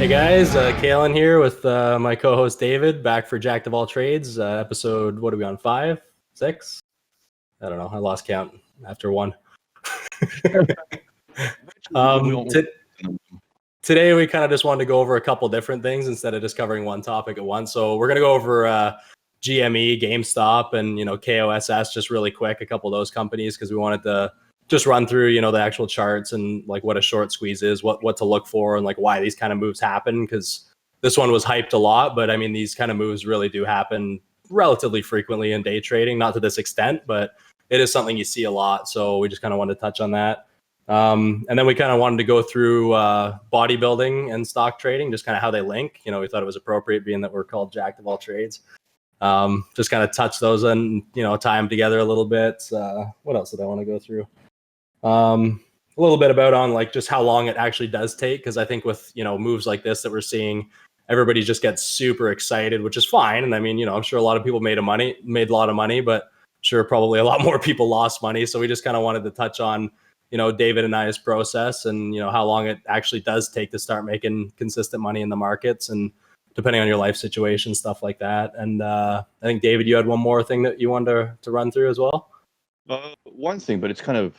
Hey guys, Kalin here with my co-host David, back for Jack of all trades. Episode, what are we on? 5, 6? I don't know. I lost count after one. Today we kind of just wanted to go over a couple different things instead of just covering one topic at once. So we're gonna go over GME, GameStop, and KOSS just really quick. A couple of those companies because we wanted to just run through the actual charts and like what a short squeeze is, what to look for, and like why these kind of moves happen. Because this one was hyped a lot, but I mean these kind of moves really do happen relatively frequently in day trading, not to this extent, but it is something you see a lot. So we just kind of wanted to touch on that. And then we kind of wanted to go through bodybuilding and stock trading, just kind of how they link. We thought it was appropriate being that we're called Jack of all trades. Just kind of touch those and tie them together a little bit. What else did I want to go through? A little bit about on like just how long it actually does take, because I think with moves like this that we're seeing, everybody just gets super excited, which is fine. And I mean, I'm sure a lot of people made a lot of money, but sure probably a lot more people lost money. So we just kind of wanted to touch on David and I's process and how long it actually does take to start making consistent money in the markets, and depending on your life situation, stuff like that. And I think David, you had one more thing that you wanted to run through as well. One thing, but it's kind of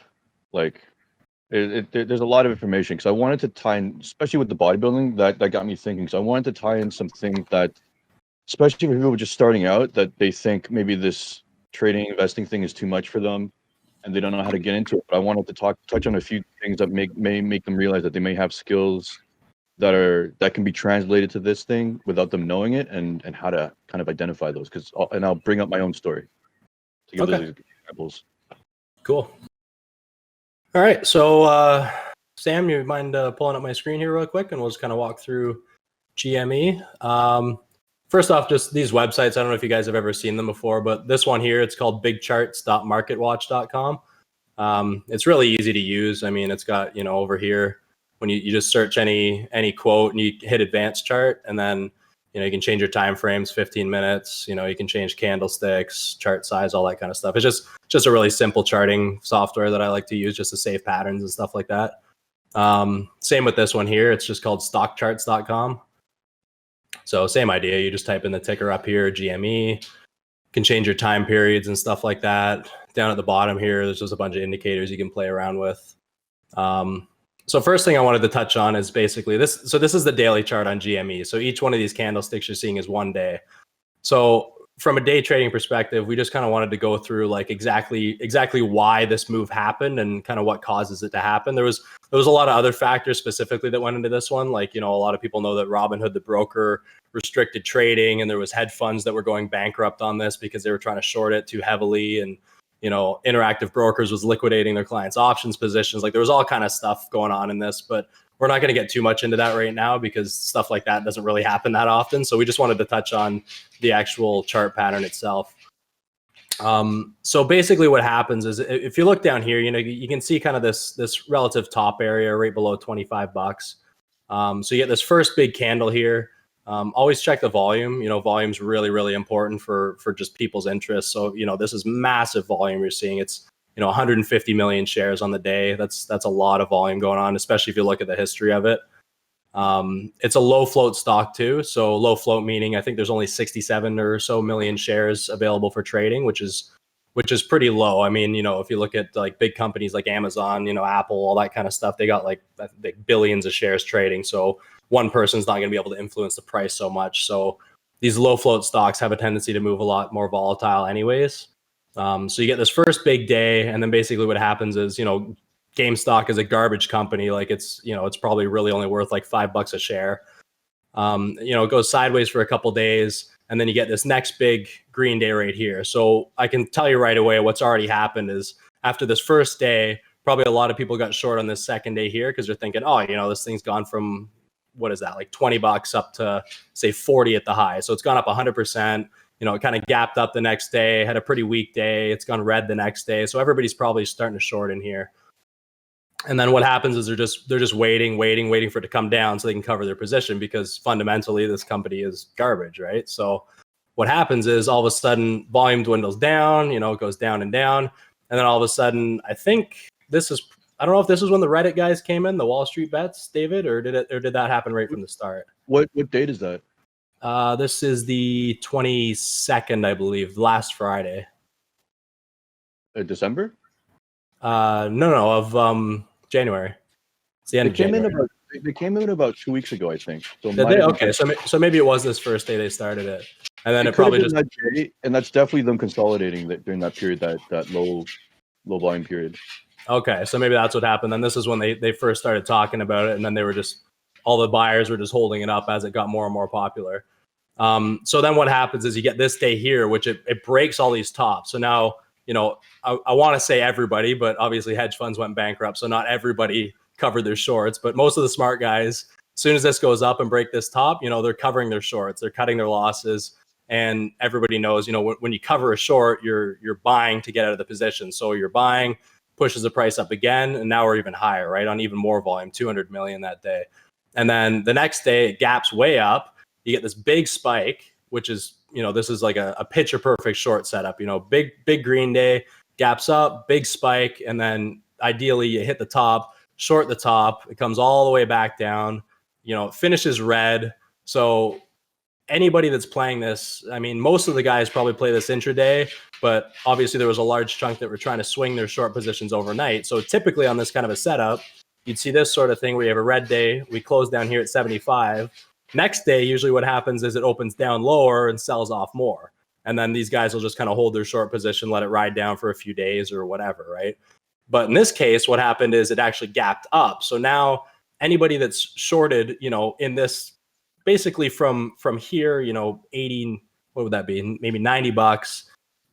like there's a lot of information, because I wanted to tie in, especially with the bodybuilding, that got me thinking. So I wanted to tie in some things that, especially for people just starting out, that they think maybe this trading investing thing is too much for them and they don't know how to get into it. But I wanted to touch on a few things that may make them realize that they may have skills that can be translated to this thing without them knowing it, and how to kind of identify those. And I'll bring up my own story to give those examples. Cool. All right, so Sam, you mind pulling up my screen here real quick, and we'll just kind of walk through GME. First off, just these websites, I don't know if you guys have ever seen them before, but this one here, it's called bigcharts.marketwatch.com. It's really easy to use. I mean, it's got, over here, when you just search any quote and you hit advanced chart, and then, you can change your time frames, 15 minutes, you can change candlesticks, chart size, all that kind of stuff. It's just a really simple charting software that I like to use just to save patterns and stuff like that. Same with this one here. It's just called stockcharts.com. So same idea. You just type in the ticker up here, GME, can change your time periods and stuff like that. Down at the bottom here, there's just a bunch of indicators you can play around with. So first thing I wanted to touch on is basically this. So this is the daily chart on GME. So each one of these candlesticks you're seeing is one day. So from a day trading perspective, we just kind of wanted to go through like exactly why this move happened and kind of what causes it to happen. There was a lot of other factors specifically that went into this one. Like, a lot of people know that Robinhood, the broker, restricted trading, and there was hedge funds that were going bankrupt on this because they were trying to short it too heavily. And Interactive Brokers was liquidating their clients' options positions. Like there was all kind of stuff going on in this, but we're not going to get too much into that right now because stuff like that doesn't really happen that often. So we just wanted to touch on the actual chart pattern itself. So basically what happens is if you look down here, you can see kind of this relative top area right below $25. So you get this first big candle here. Always check the volume. Volume's really, really important for just people's interests. So, this is massive volume you're seeing. It's, 150 million shares on the day. That's a lot of volume going on, especially if you look at the history of it. It's a low float stock too. So low float meaning I think there's only 67 or so million shares available for trading, which is pretty low. I mean, if you look at like big companies like Amazon, Apple, all that kind of stuff, they got like billions of shares trading. So one person's not going to be able to influence the price so much. So these low float stocks have a tendency to move a lot more volatile anyways. So you get this first big day, and then basically what happens is, GameStop is a garbage company. Like it's probably really only worth like $5 a share. It goes sideways for a couple days, and then you get this next big green day right here. So I can tell you right away what's already happened is after this first day, probably a lot of people got short on this second day here because they're thinking, oh, this thing's gone from, what is that, like $20 up to say 40 at the high. So it's gone up 100%. It kind of gapped up the next day, had a pretty weak day. It's gone red the next day. So everybody's probably starting to short in here. And then what happens is they're just waiting for it to come down so they can cover their position, because fundamentally this company is garbage, right? So what happens is all of a sudden volume dwindles down, it goes down and down. And then all of a sudden, I think this is I don't know if this was when the Reddit guys came in, the Wall Street bets, David, or did that happen right from the start? What date is that? This is the 22nd, I believe, last Friday. December? No, of January. It's the end of January. They came in about 2 weeks ago, I think. So Did they? Okay, so maybe it was this first day they started it, and then it probably just that day, and that's definitely them consolidating that during that period, that low volume period. Okay, so maybe that's what happened. Then this is when they first started talking about it, and then they were just all the buyers were just holding it up as it got more and more popular. So then what happens is you get this day here, which it breaks all these tops. So now, I want to say everybody, but obviously hedge funds went bankrupt, so not everybody covered their shorts, but most of the smart guys, as soon as this goes up and break this top, they're covering their shorts, they're cutting their losses, and everybody knows, when you cover a short, you're buying to get out of the position. So you're buying, pushes the price up again, and now we're even higher, right, on even more volume, 200 million that day. And then the next day, it gaps way up. You get this big spike, which is, this is like a picture perfect short setup, big green day, gaps up, big spike, and then ideally you hit the top, short the top, it comes all the way back down, it finishes red. So anybody that's playing this, I mean, most of the guys probably play this intraday, but obviously there was a large chunk that were trying to swing their short positions overnight. So typically on this kind of a setup, you'd see this sort of thing where you have a red day, we close down here at 75. Next day, usually what happens is it opens down lower and sells off more. And then these guys will just kind of hold their short position, let it ride down for a few days or whatever, right? But in this case, what happened is it actually gapped up. So now anybody that's shorted, in this, basically from here, 80, what would that be? Maybe $90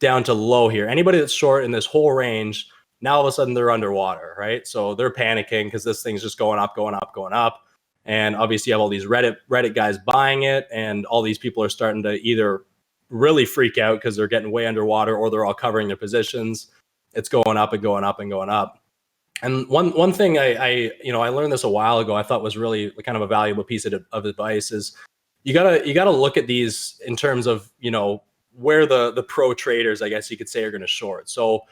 down to low here. Anybody that's short in this whole range, now all of a sudden they're underwater, right? So they're panicking because this thing's just going up, going up, going up. And obviously you have all these Reddit guys buying it, and all these people are starting to either really freak out because they're getting way underwater, or they're all covering their positions. It's going up and going up and going up. And one thing I learned this a while ago, I thought was really kind of a valuable piece of advice is you gotta look at these in terms of, where the pro traders, I guess you could say, are going to short. So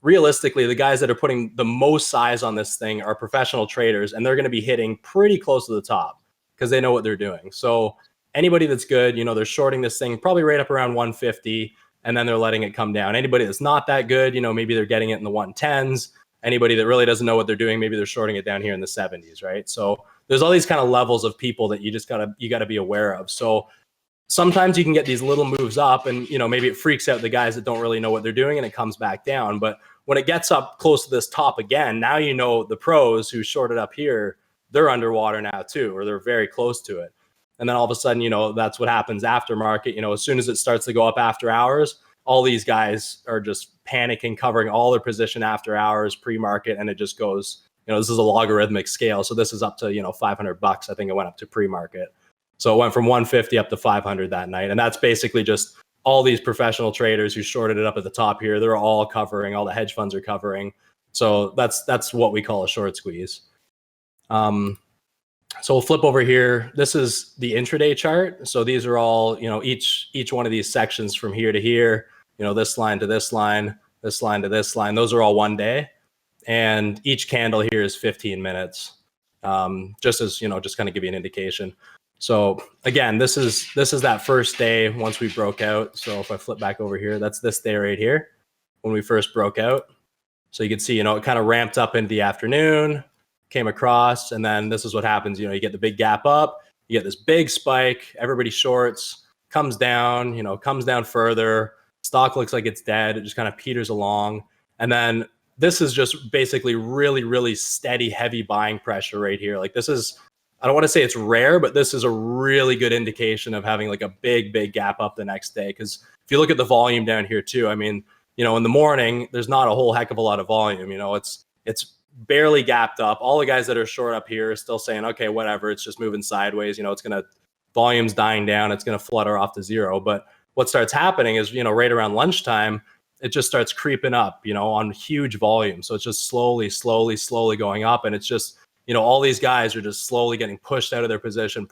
realistically, the guys that are putting the most size on this thing are professional traders, and they're going to be hitting pretty close to the top because they know what they're doing. So anybody that's good, they're shorting this thing probably right up around 150, and then they're letting it come down. Anybody that's not that good, maybe they're getting it in the 110s. Anybody that really doesn't know what they're doing, maybe they're shorting it down here in the 70s, right? So there's all these kind of levels of people that you gotta be aware of. So sometimes you can get these little moves up, and maybe it freaks out the guys that don't really know what they're doing, and it comes back down. But when it gets up close to this top again, now the pros who shorted up here, they're underwater now too, or they're very close to it. And then all of a sudden, that's what happens after market. As soon as it starts to go up after hours, all these guys are just panicking, covering all their position after hours, pre-market, and it just goes, this is a logarithmic scale. So this is up to, $500. I think it went up to pre-market. So it went from 150 up to 500 that night. And that's basically just all these professional traders who shorted it up at the top here. They're all covering, all the hedge funds are covering. So that's what we call a short squeeze. So we'll flip over here. This is the intraday chart. So these are all, each one of these sections from here to here, this line to this line, this line to this line, those are all one day. And each candle here is 15 minutes. Just as, just kind of give you an indication. So again, this is that first day once we broke out. So if I flip back over here, that's this day right here when we first broke out. So you can see, it kind of ramped up into the afternoon, came across, and then this is what happens. You get the big gap up, you get this big spike, everybody shorts, comes down further. Stock looks like it's dead. It just kind of peters along. And then this is just basically really, really steady, heavy buying pressure right here. Like this is, I don't want to say it's rare, but this is a really good indication of having like a big, big gap up the next day. Because if you look at the volume down here too, I mean, in the morning, there's not a whole heck of a lot of volume. It's barely gapped up. All the guys that are short up here are still saying, okay, whatever, it's just moving sideways. Volume's dying down. It's going to flutter off to zero. But what starts happening is, right around lunchtime, it just starts creeping up, on huge volume. So it's just slowly going up. And it's just, all these guys are just slowly getting pushed out of their position.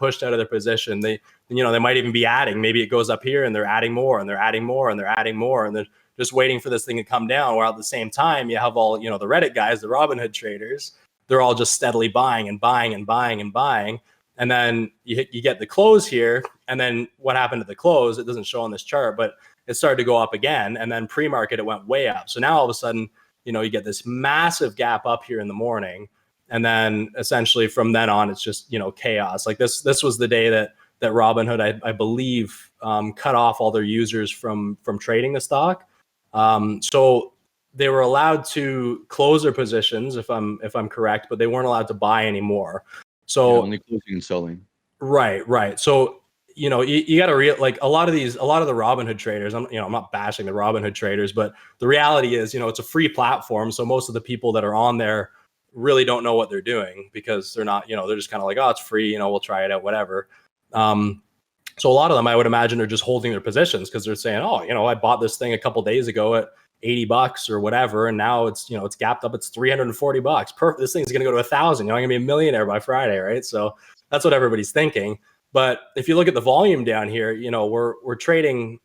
They might even be adding. Maybe it goes up here and they're adding more and they're adding more and they're adding more. And just waiting for this thing to come down. While at the same time, you have all, the Reddit guys, the Robinhood traders, they're all just steadily buying and buying and buying and buying. And then you get the close here. And then what happened at the close, it doesn't show on this chart, but it started to go up again. And then pre-market, it went way up. So now all of a sudden, you get this massive gap up here in the morning. And then essentially from then on, it's just, chaos. Like this was the day that Robinhood, I believe, cut off all their users from trading the stock. So they were allowed to close their positions, if I'm correct, but they weren't allowed to buy anymore. So only closing and selling. Right. So, you got to like a lot of the Robinhood traders, I'm not bashing the Robinhood traders, but the reality is, it's a free platform. So most of the people that are on there really don't know what they're doing because they're not, they're just kind of like, oh, it's free, we'll try it out, whatever. So a lot of them, I would imagine, are just holding their positions because they're saying, oh, I bought this thing a couple days ago at $80 or whatever, and now it's it's gapped up, it's $340. Perfect. This thing's gonna go to 1,000. I'm gonna be a millionaire by Friday, right? So that's what everybody's thinking. But if you look at the volume down here, we're trading,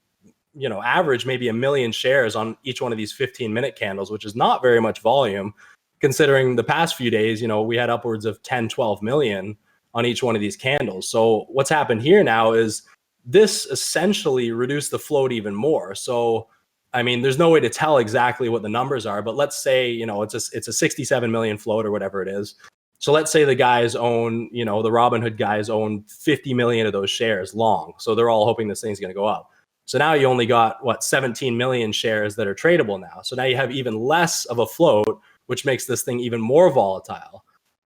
average maybe 1 million shares on each one of these 15-minute candles, which is not very much volume, considering the past few days, we had upwards of 10, 12 million on each one of these candles. So what's happened here now is this essentially reduced the float even more. So I mean, there's no way to tell exactly what the numbers are, but let's say, it's a 67 million float or whatever it is. So let's say the guys own, the Robinhood guys own 50 million of those shares long. So they're all hoping this thing's going to go up. So now you only got 17 million shares that are tradable now. So now you have even less of a float, which makes this thing even more volatile.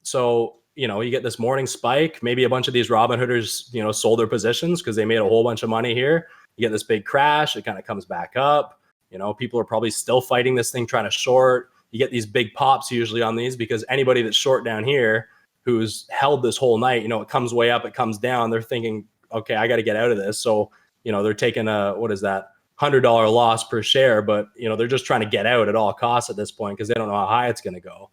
So, you get this morning spike, maybe a bunch of these Robinhooders, sold their positions because they made a whole bunch of money here. You get this big crash, it kind of comes back up. People are probably still fighting this thing, trying to short. You get these big pops usually on these because anybody that's short down here who's held this whole night, it comes way up, it comes down. They're thinking, okay, I got to get out of this. So, they're taking a, what is that, $100 loss per share, but, they're just trying to get out at all costs at this point because they don't know how high it's going to go.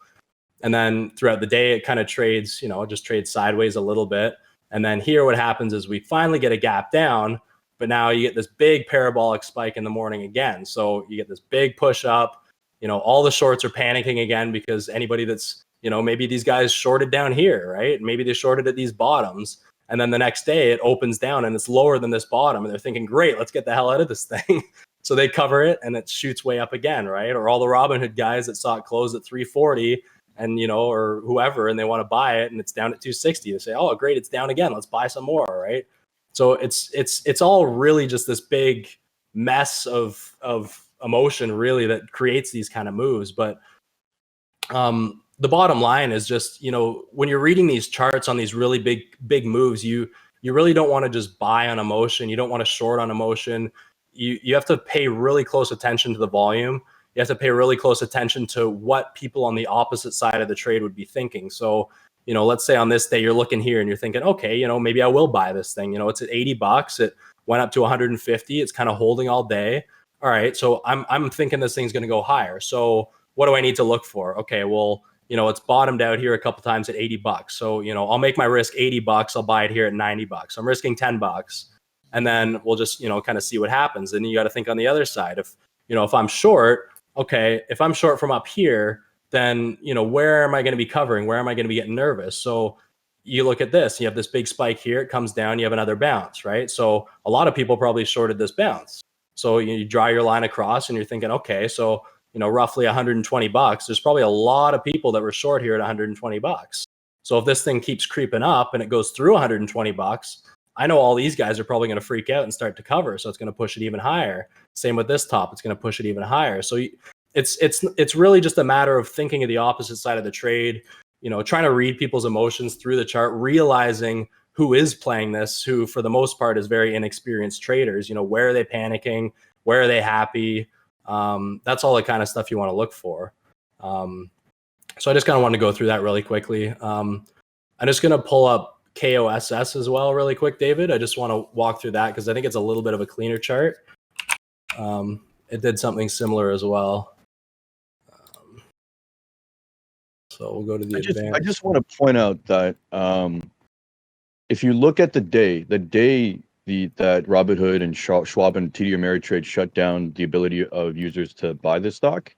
And then throughout the day, it kind of trades, it just trades sideways a little bit. And then here what happens is we finally get a gap down. But now you get this big parabolic spike in the morning again. So you get this big push up, all the shorts are panicking again because anybody that's, maybe these guys shorted down here, right? Maybe they shorted at these bottoms. And then the next day it opens down and it's lower than this bottom. And they're thinking, great, let's get the hell out of this thing. So they cover it and it shoots way up again, right? Or all the Robinhood guys that saw it close at 340 and, or whoever, and they want to buy it and it's down at 260. They say, oh, great, it's down again. Let's buy some more, right? So it's all really just this big mess of emotion really that creates these kind of moves. But the bottom line is just, when you're reading these charts on these really big moves, you really don't want to just buy on emotion. You don't want to short on emotion. You have to pay really close attention to the volume. You have to pay really close attention to what people on the opposite side of the trade would be thinking. So let's say on this day you're looking here and you're thinking, okay, maybe I will buy this thing. It's at $80. It went up to 150. It's kind of holding all day. All right. So I'm thinking this thing's going to go higher. So what do I need to look for? Okay, well, it's bottomed out here a couple times at $80. So, I'll make my risk $80. I'll buy it here at $90. I'm risking $10. And then we'll just, kind of see what happens. And you got to think on the other side. If I'm short, okay, if I'm short from up here, then, where am I going to be covering? Where am I going to be getting nervous? So you look at this, you have this big spike here, it comes down, you have another bounce, right? So a lot of people probably shorted this bounce. So you draw your line across and you're thinking, okay, so, roughly $120. There's probably a lot of people that were short here at $120. So if this thing keeps creeping up and it goes through $120, I know all these guys are probably going to freak out and start to cover. So it's going to push it even higher. Same with this top, it's going to push it even higher. So it's really just a matter of thinking of the opposite side of the trade, trying to read people's emotions through the chart, realizing who is playing this, who for the most part is very inexperienced traders. Where are they panicking? Where are they happy? That's all the kind of stuff you want to look for. So I just kind of wanted to go through that really quickly. I'm just going to pull up KOSS as well really quick, David. I just want to walk through that because I think it's a little bit of a cleaner chart. It did something similar as well. So we'll go to the advanced. I just want to point out that if you look at the day that Robinhood and Schwab and TD Ameritrade shut down the ability of users to buy this stock,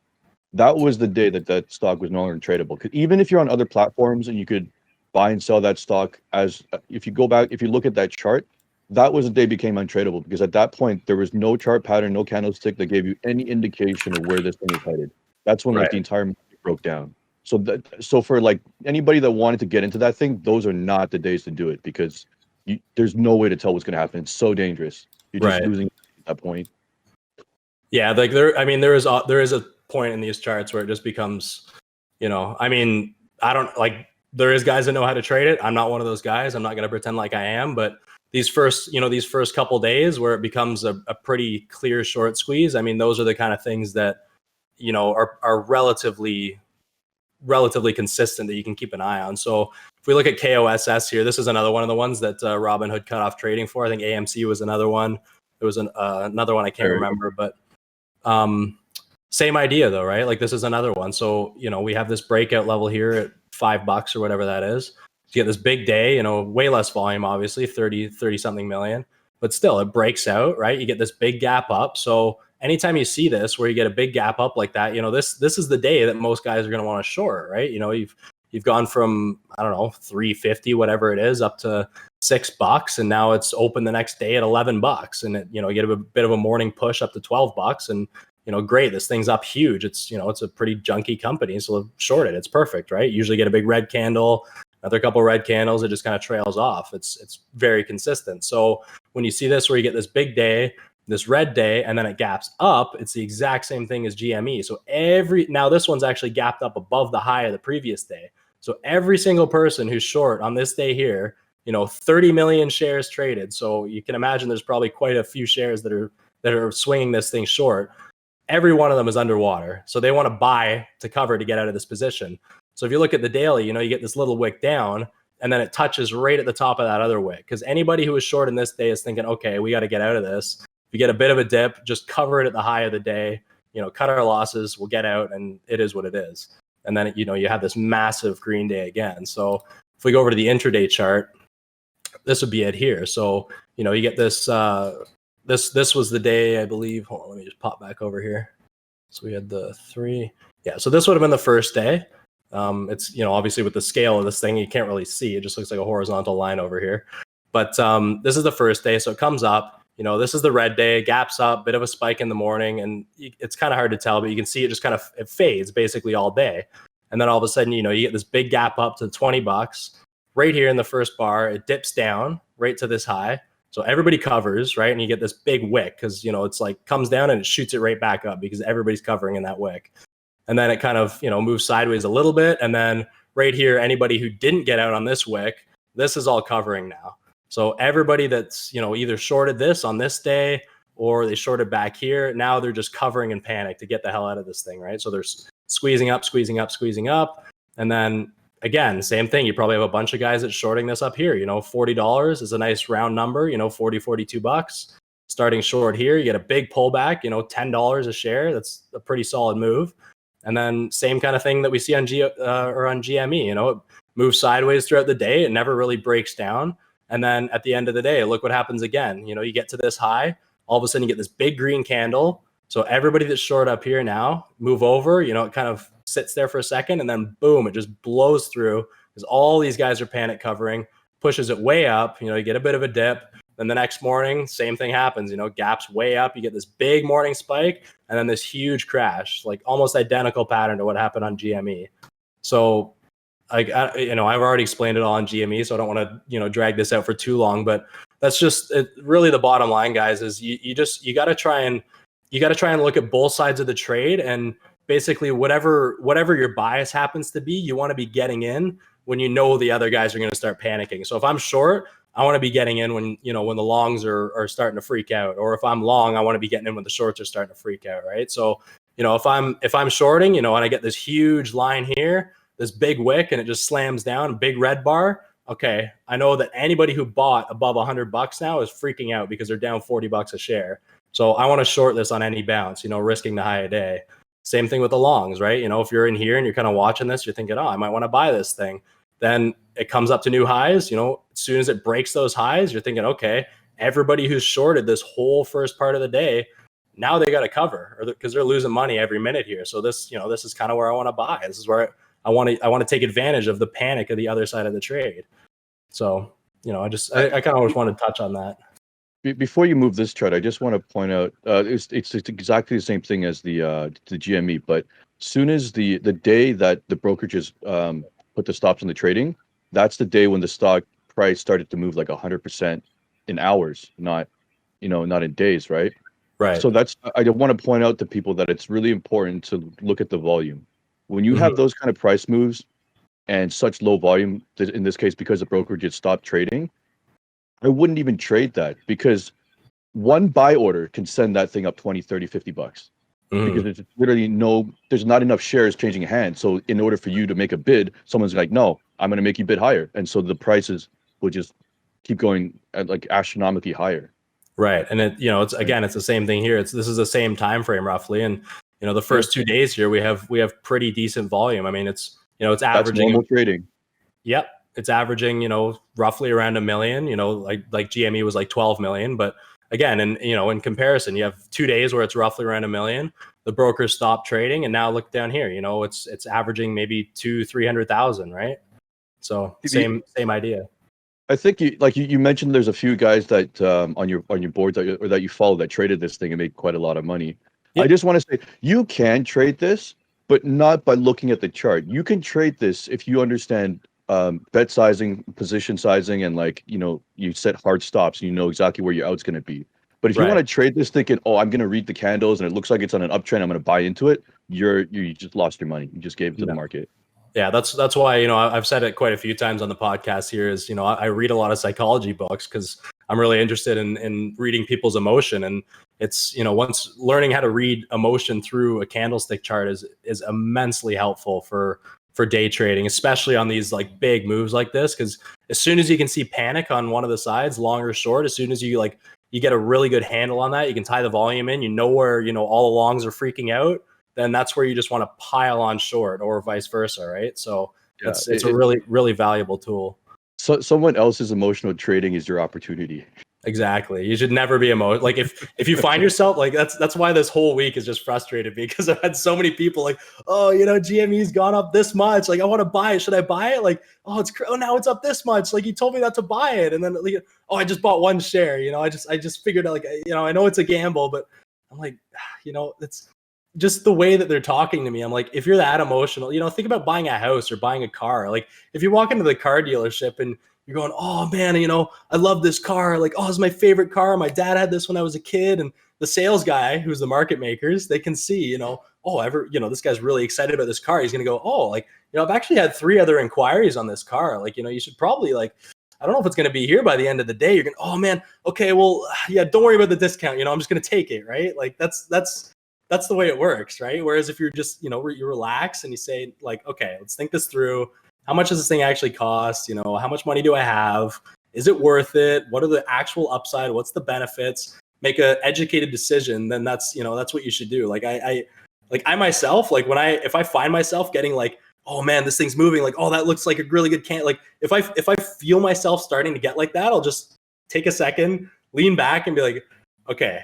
that was the day that that stock was no longer tradable. Because even if you're on other platforms and you could buy and sell that stock, as if you go back, if you look at that chart, that was the day it became untradeable, because at that point there was no chart pattern, no candlestick that gave you any indication of where this thing was headed. That's when like the entire market broke down. So for like anybody that wanted to get into that thing, those are not the days to do it, because there's no way to tell what's going to happen. It's so dangerous. You're just losing at that point. Yeah, like there is a point in these charts where it just becomes, I mean, I don't like, there is guys that know how to trade it. I'm not one of those guys. I'm not going to pretend like I am, but these first couple days where it becomes a pretty clear short squeeze, I mean, those are the kind of things that, are relatively consistent that you can keep an eye on. So if we look at KOSS here, this is another one of the ones that Robinhood cut off trading for. I think AMC was another one. There was another one I can't remember, but same idea though, right? Like this is another one. So, we have this breakout level here at $5 or whatever that is. You get this big day, way less volume, obviously 30 something million, but still it breaks out, right? You get this big gap up. So anytime you see this, where you get a big gap up like that, this is the day that most guys are going to want to short, right? You've gone from, I don't know, 350, whatever it is, up to $6, and now it's open the next day at $11, and you get a bit of a morning push up to $12, and great, this thing's up huge. It's it's a pretty junky company, so short it. It's perfect, right? Usually get a big red candle, another couple red candles, it just kind of trails off. It's very consistent. So when you see this, where you get this big day, this red day, and then it gaps up, it's the exact same thing as GME. So now this one's actually gapped up above the high of the previous day. So every single person who's short on this day here, 30 million shares traded. So you can imagine there's probably quite a few shares that are swinging this thing short. Every one of them is underwater. So they want to buy to cover to get out of this position. So if you look at the daily, you get this little wick down, and then it touches right at the top of that other wick. Because anybody who is short in this day is thinking, okay, we got to get out of this. If you get a bit of a dip, just cover it at the high of the day, cut our losses, we'll get out, and it is what it is. And then, you have this massive green day again. So if we go over to the intraday chart, this would be it here. So, you get this, this was the day, I believe. Hold on, let me just pop back over here. So we had the 3. Yeah, so this would have been the first day. It's, obviously with the scale of this thing, you can't really see. It just looks like a horizontal line over here. But this is the first day. So it comes up. This is the red day, gaps up, bit of a spike in the morning, and it's kind of hard to tell, but you can see it just kind of, it fades basically all day. And then all of a sudden, you get this big gap up to $20 right here in the first bar. It dips down right to this high. So everybody covers, right? And you get this big wick because, it's like comes down and it shoots it right back up because everybody's covering in that wick. And then it kind of, moves sideways a little bit. And then right here, anybody who didn't get out on this wick, this is all covering now. So everybody that's, either shorted this on this day or they shorted back here, now they're just covering in panic to get the hell out of this thing, right? So they're squeezing up. And then again, same thing. You probably have a bunch of guys that's shorting this up here. $40 is a nice round number, $42. Starting short here, you get a big pullback, $10 a share. That's a pretty solid move. And then same kind of thing that we see on GME, it moves sideways throughout the day. It never really breaks down. And then at the end of the day, look what happens again. You get to this high, all of a sudden you get this big green candle. So everybody that's short up here now, move over, it kind of sits there for a second, and then boom, it just blows through because all these guys are panic covering, pushes it way up. You get a bit of a dip. Then the next morning, same thing happens, gaps way up. You get this big morning spike and then this huge crash, like almost identical pattern to what happened on GME. So I've already explained it all on GME, so I don't want to, drag this out for too long, but that's just really the bottom line, guys, is you got to try and look at both sides of the trade, and basically whatever your bias happens to be, you want to be getting in when the other guys are going to start panicking. So if I'm short, I want to be getting in when the longs are starting to freak out, or if I'm long, I want to be getting in when the shorts are starting to freak out, right? So, if I'm shorting, and I get this huge line here, this big wick, and it just slams down, big red bar. Okay, I know that anybody who bought above $100 now is freaking out because they're down $40 a share. So I want to short this on any bounce, risking the high a day. Same thing with the longs, right? If you're in here and you're kind of watching this, you're thinking, oh, I might want to buy this thing. Then it comes up to new highs. As soon as it breaks those highs, you're thinking, okay, everybody who's shorted this whole first part of the day, now they got to cover, or because they're losing money every minute here. So this, this is kind of where I want to buy. This is where I want to take advantage of the panic of the other side of the trade. So, I kind of always want to touch on that. Before you move this chart, I just want to point out it's exactly the same thing as the GME, but soon as the day that the brokerages put the stops on the trading, that's the day when the stock price started to move like 100% in hours, not in days, right? Right. So I want to point out to people that it's really important to look at the volume. When you have those kind of price moves and such low volume, in this case, because the brokerage had stopped trading, I wouldn't even trade that, because one buy order can send that thing up 20, 30, $50 because there's literally there's not enough shares changing hands. So in order for you to make a bid, someone's like, no, I'm going to make you bid higher. And so the prices will just keep going at like astronomically higher. Right. And it's the same thing here. This is the same time frame roughly. And, the first 2 days here, we have pretty decent volume. I mean, it's averaging. That's normal trading. Yep. It's averaging, roughly around 1 million, like GME was like 12 million. But again, in comparison, you have 2 days where it's roughly around 1 million. The brokers stopped trading, and now look down here, it's averaging maybe 200,000-300,000, right? So same idea. I think you mentioned there's a few guys that on your board that you follow that traded this thing and made quite a lot of money. Yep. I just want to say you can trade this, but not by looking at the chart. You can trade this if you understand bet sizing, position sizing, and you set hard stops. You know exactly where your out's going to be. But if you want to trade this thinking, oh, I'm going to read the candles and it looks like it's on an uptrend, I'm going to buy into it, you just lost your money. You just gave it to the market. Yeah, that's why I've said it quite a few times on the podcast here is I read a lot of psychology books because I'm really interested in reading people's emotion, and it's once learning how to read emotion through a candlestick chart is immensely helpful for day trading, especially on these like big moves like this, because as soon as you can see panic on one of the sides, long or short, as soon as you get a really good handle on that, you can tie the volume in, where all the longs are freaking out, then that's where you just want to pile on short, or vice versa, right? So it's a really, really valuable tool. So someone else's emotional trading is your opportunity. Exactly. You should never be emotional. Like if you find yourself like that's why this whole week is just frustrated me, because I've had so many people like, oh, GME's gone up this much. Like, I want to buy it. Should I buy it? Like, now it's up this much. Like, you told me not to buy it. And then, I just bought one share. I just figured out, like, I know it's a gamble, but I'm like, it's just the way that they're talking to me. I'm like, if you're that emotional, think about buying a house or buying a car. Like, if you walk into the car dealership and you're going, oh man, I love this car. Like, oh, it's my favorite car. My dad had this when I was a kid. And the sales guy, who's the market makers, they can see, this guy's really excited about this car. He's going to go, oh, like, I've actually had 3 other inquiries on this car. Like, you should probably I don't know if it's going to be here by the end of the day. You're going, oh man, okay, well, yeah, don't worry about the discount. I'm just going to take it. Right. Like that's the way it works. Right. Whereas if you're just, you relax and you say like, okay, let's think this through. How much does this thing actually cost? How much money do I have? Is it worth it? What are the actual upside? What's the benefits? Make an educated decision. Then that's what you should do. Like I myself, like if I find myself getting like, oh man, this thing's moving. Like, oh, that looks like a really good can. Like if I feel myself starting to get like that, I'll just take a second, lean back and be like, okay,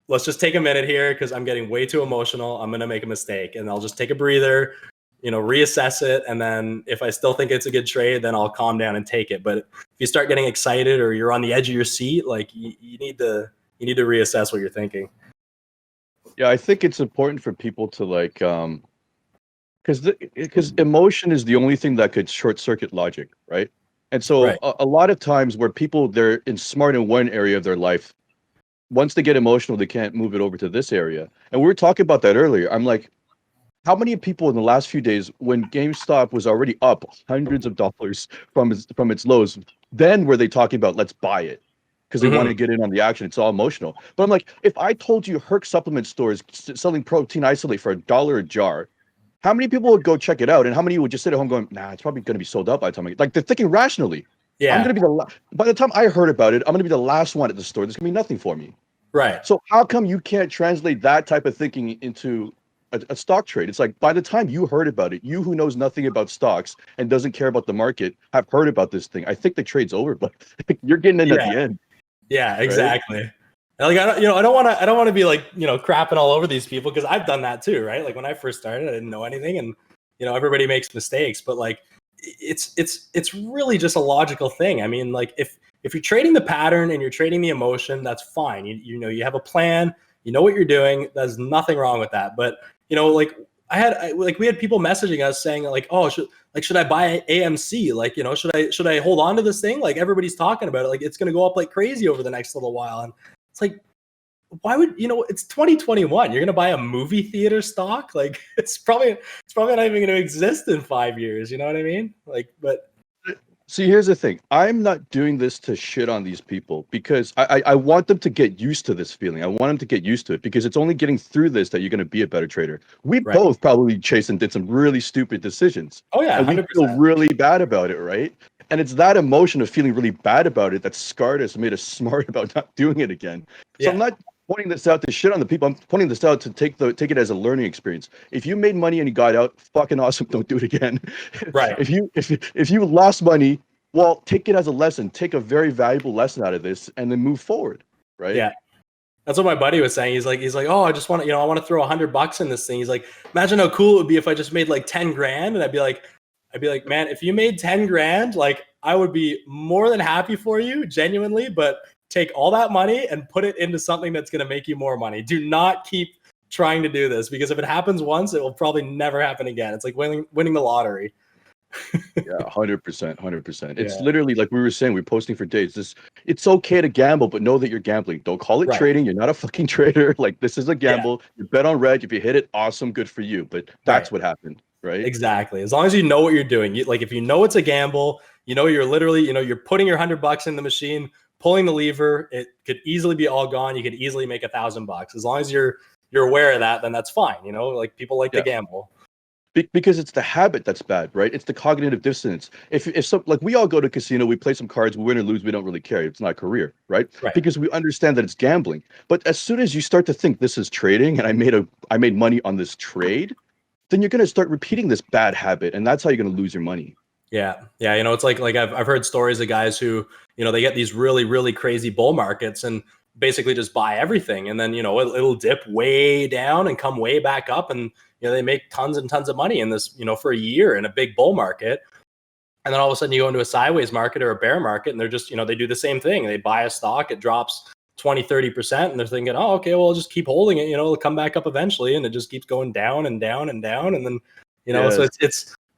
let's just take a minute here, because I'm getting way too emotional. I'm going to make a mistake, and I'll just take a breather, reassess it. And then if I still think it's a good trade, then I'll calm down and take it. But if you start getting excited or you're on the edge of your seat, like you need to reassess what you're thinking. Yeah, I think it's important for people to because emotion is the only thing that could short circuit logic, right? And so a lot of times where they're smart in one area of their life, once they get emotional, they can't move it over to this area. And we were talking about that earlier. I'm like, how many people in the last few days, when GameStop was already up hundreds of dollars from its lows, then were they talking about let's buy it because they want to get in on the action? It's all emotional. But I'm like, if I told you Herc supplement stores selling protein isolate for $1 a jar, how many people would go check it out, and how many would just sit at home going, nah, it's probably going to be sold out by the time they're thinking rationally. Yeah, I'm going to be by the time I heard about it, I'm going to be the last one at the store. There's going to be nothing for me. Right. So how come you can't translate that type of thinking into a stock trade? It's like, by the time you heard about it, you who knows nothing about stocks and doesn't care about the market have heard about this thing. I think the trade's over, but you're getting in at the end. Yeah, right? exactly. And like I don't want to be like, crapping all over these people, because I've done that too, right? Like when I first started, I didn't know anything, and everybody makes mistakes, but like it's really just a logical thing. I mean, like if you're trading the pattern and you're trading the emotion, that's fine. You have a plan, you know what you're doing. There's nothing wrong with that. But like we had people messaging us saying like, oh, should I buy AMC? Like, should I hold on to this thing? Like everybody's talking about it. Like it's going to go up like crazy over the next little while. And it's like, why would, it's 2021. You're going to buy a movie theater stock? Like it's probably not even going to exist in 5 years. You know what I mean? Like, but See, here's the thing. I'm not doing this to shit on these people because I want them to get used to this feeling. I want them to get used to it because it's only getting through this that you're going to be a better trader. We right. both probably, Chase, and did some really stupid decisions. Oh yeah, and we 100%. feel really bad about it, right? And it's that emotion of feeling really bad about it that scarred us and made us smart about not doing it again. So Yeah. I'm not pointing this out to shit on the people. I'm pointing this out to take it as a learning experience. If you made money and you got out, fucking awesome. Don't do it again. Right. If you lost money, well, take it as a lesson. Take a very valuable lesson out of this, and then move forward. Right? Yeah. That's what my buddy was saying. He's like, oh, I just want to, I want to throw $100 in this thing. He's like, imagine how cool it would be if I just made like 10 grand. And I'd be like, man, if you made 10 grand, like I would be more than happy for you, genuinely. But take all that money and put it into something that's going to make you more money. Do not keep trying to do this, because if it happens once, it will probably never happen again. It's like winning the lottery. Yeah, 100%, 100%. It's Yeah. literally like we were saying, we're posting for days. It's okay to gamble, but know that you're gambling. Don't call it Right. trading. You're not a fucking trader. Like, this is a gamble. Yeah. You bet on red. If you hit it, awesome, good for you. But that's Right. what happened, right? Exactly. As long as you know what you're doing, like if you know it's a gamble, you're literally, you're putting your $100 in the machine, pulling the lever. It could easily be all gone. You could easily make $1,000. As long as you're aware of that, then that's fine. Like people like to gamble. Because it's the habit that's bad, right? It's the cognitive dissonance. If some, like, we all go to casino, we play some cards, we win or lose, we don't really care. It's not a career, right? Right. Because we understand that it's gambling. But as soon as you start to think this is trading and I made money on this trade, then you're going to start repeating this bad habit, and that's how you're going to lose your money. Yeah. Yeah. It's like I've heard stories of guys who, they get these really, really crazy bull markets and basically just buy everything. And then, it'll dip way down and come way back up. And, they make tons and tons of money in this, for a year in a big bull market. And then all of a sudden you go into a sideways market or a bear market, and they're just, they do the same thing. They buy a stock, it drops 20, 30%, and they're thinking, oh, okay, well, I'll just keep holding it. It'll come back up eventually. And it just keeps going down and down and down. And then, so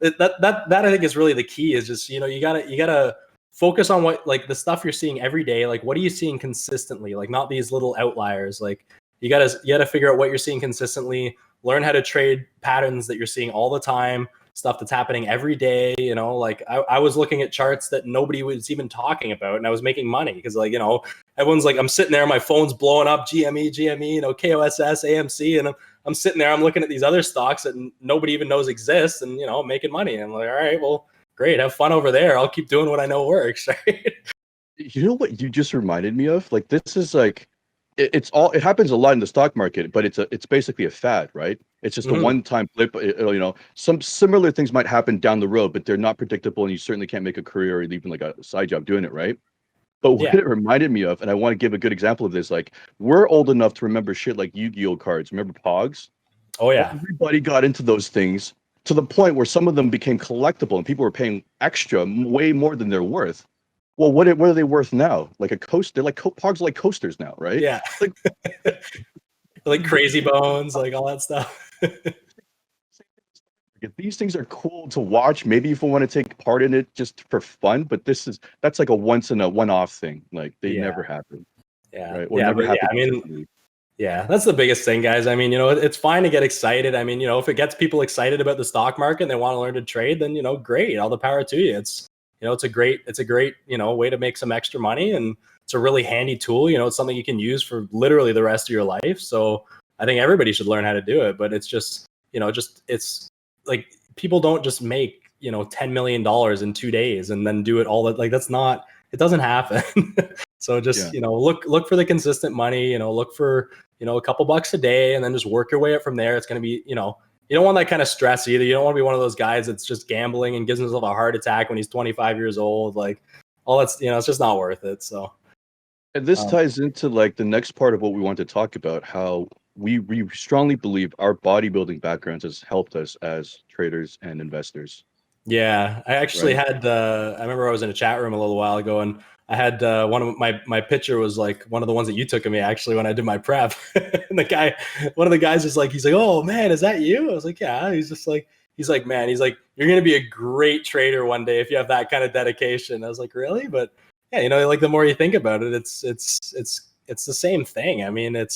that I think is really the key, is just, you gotta focus on what, like, the stuff you're seeing every day. Like, what are you seeing consistently? Like, not these little outliers. Like, you gotta figure out what you're seeing consistently, learn how to trade patterns that you're seeing all the time, stuff that's happening every day. Like I was looking at charts that nobody was even talking about, and I was making money because, like, everyone's like, I'm sitting there, my phone's blowing up, GME, KOSS, AMC, and I'm sitting there, I'm looking at these other stocks that nobody even knows exist, and making money. And I'm like, all right, well, great, have fun over there. I'll keep doing what I know works, right? You know what you just reminded me of? Like, this is like, it happens a lot in the stock market, but it's basically a fad, right? It's just a one-time blip. Some similar things might happen down the road, but they're not predictable, and you certainly can't make a career or even like a side job doing it, right? But what it reminded me of, and I want to give a good example of this, like, we're old enough to remember shit like Yu-Gi-Oh cards. Remember Pogs? Oh yeah. Everybody got into those things to the point where some of them became collectible, and people were paying extra, way more than they're worth. Well, what are they worth now? Like a coaster, like Pogs are like coasters now, right? Yeah. Like, like Crazy Bones, like all that stuff. if these things are cool to watch, maybe if we want to take part in it just for fun, but that's like a one-off thing. Like, they never happen. Yeah. Right? Or never happen. I mean, yeah, that's the biggest thing, guys. I mean, it's fine to get excited. I mean, if it gets people excited about the stock market and they want to learn to trade, then, great. All the power to you. It's a great, way to make some extra money, and it's a really handy tool. It's something you can use for literally the rest of your life. So I think everybody should learn how to do it. But it's just, it's like, people don't just make, $10 million in 2 days and then do it all. Like, it doesn't happen. So just, look for the consistent money, look for, a couple bucks a day, and then just work your way up from there. It's going to be, you don't want that kind of stress either. You don't want to be one of those guys that's just gambling and gives himself a heart attack when he's 25 years old. Like, all that's, it's just not worth it. So And this Um, ties into like the next part of what we want to talk about, how we strongly believe our bodybuilding backgrounds has helped us as traders and investors, Yeah, I actually right? had. I remember I was in a chat room a little while ago, and I had one of my picture was like one of the ones that you took of me actually when I did my prep. And one of the guys is like, he's like, "Oh man, is that you?" I was like, "Yeah." He's like, "Man," he's like, "You're gonna be a great trader one day if you have that kind of dedication." I was like, "Really?" But yeah, like the more you think about it, it's the same thing. I mean,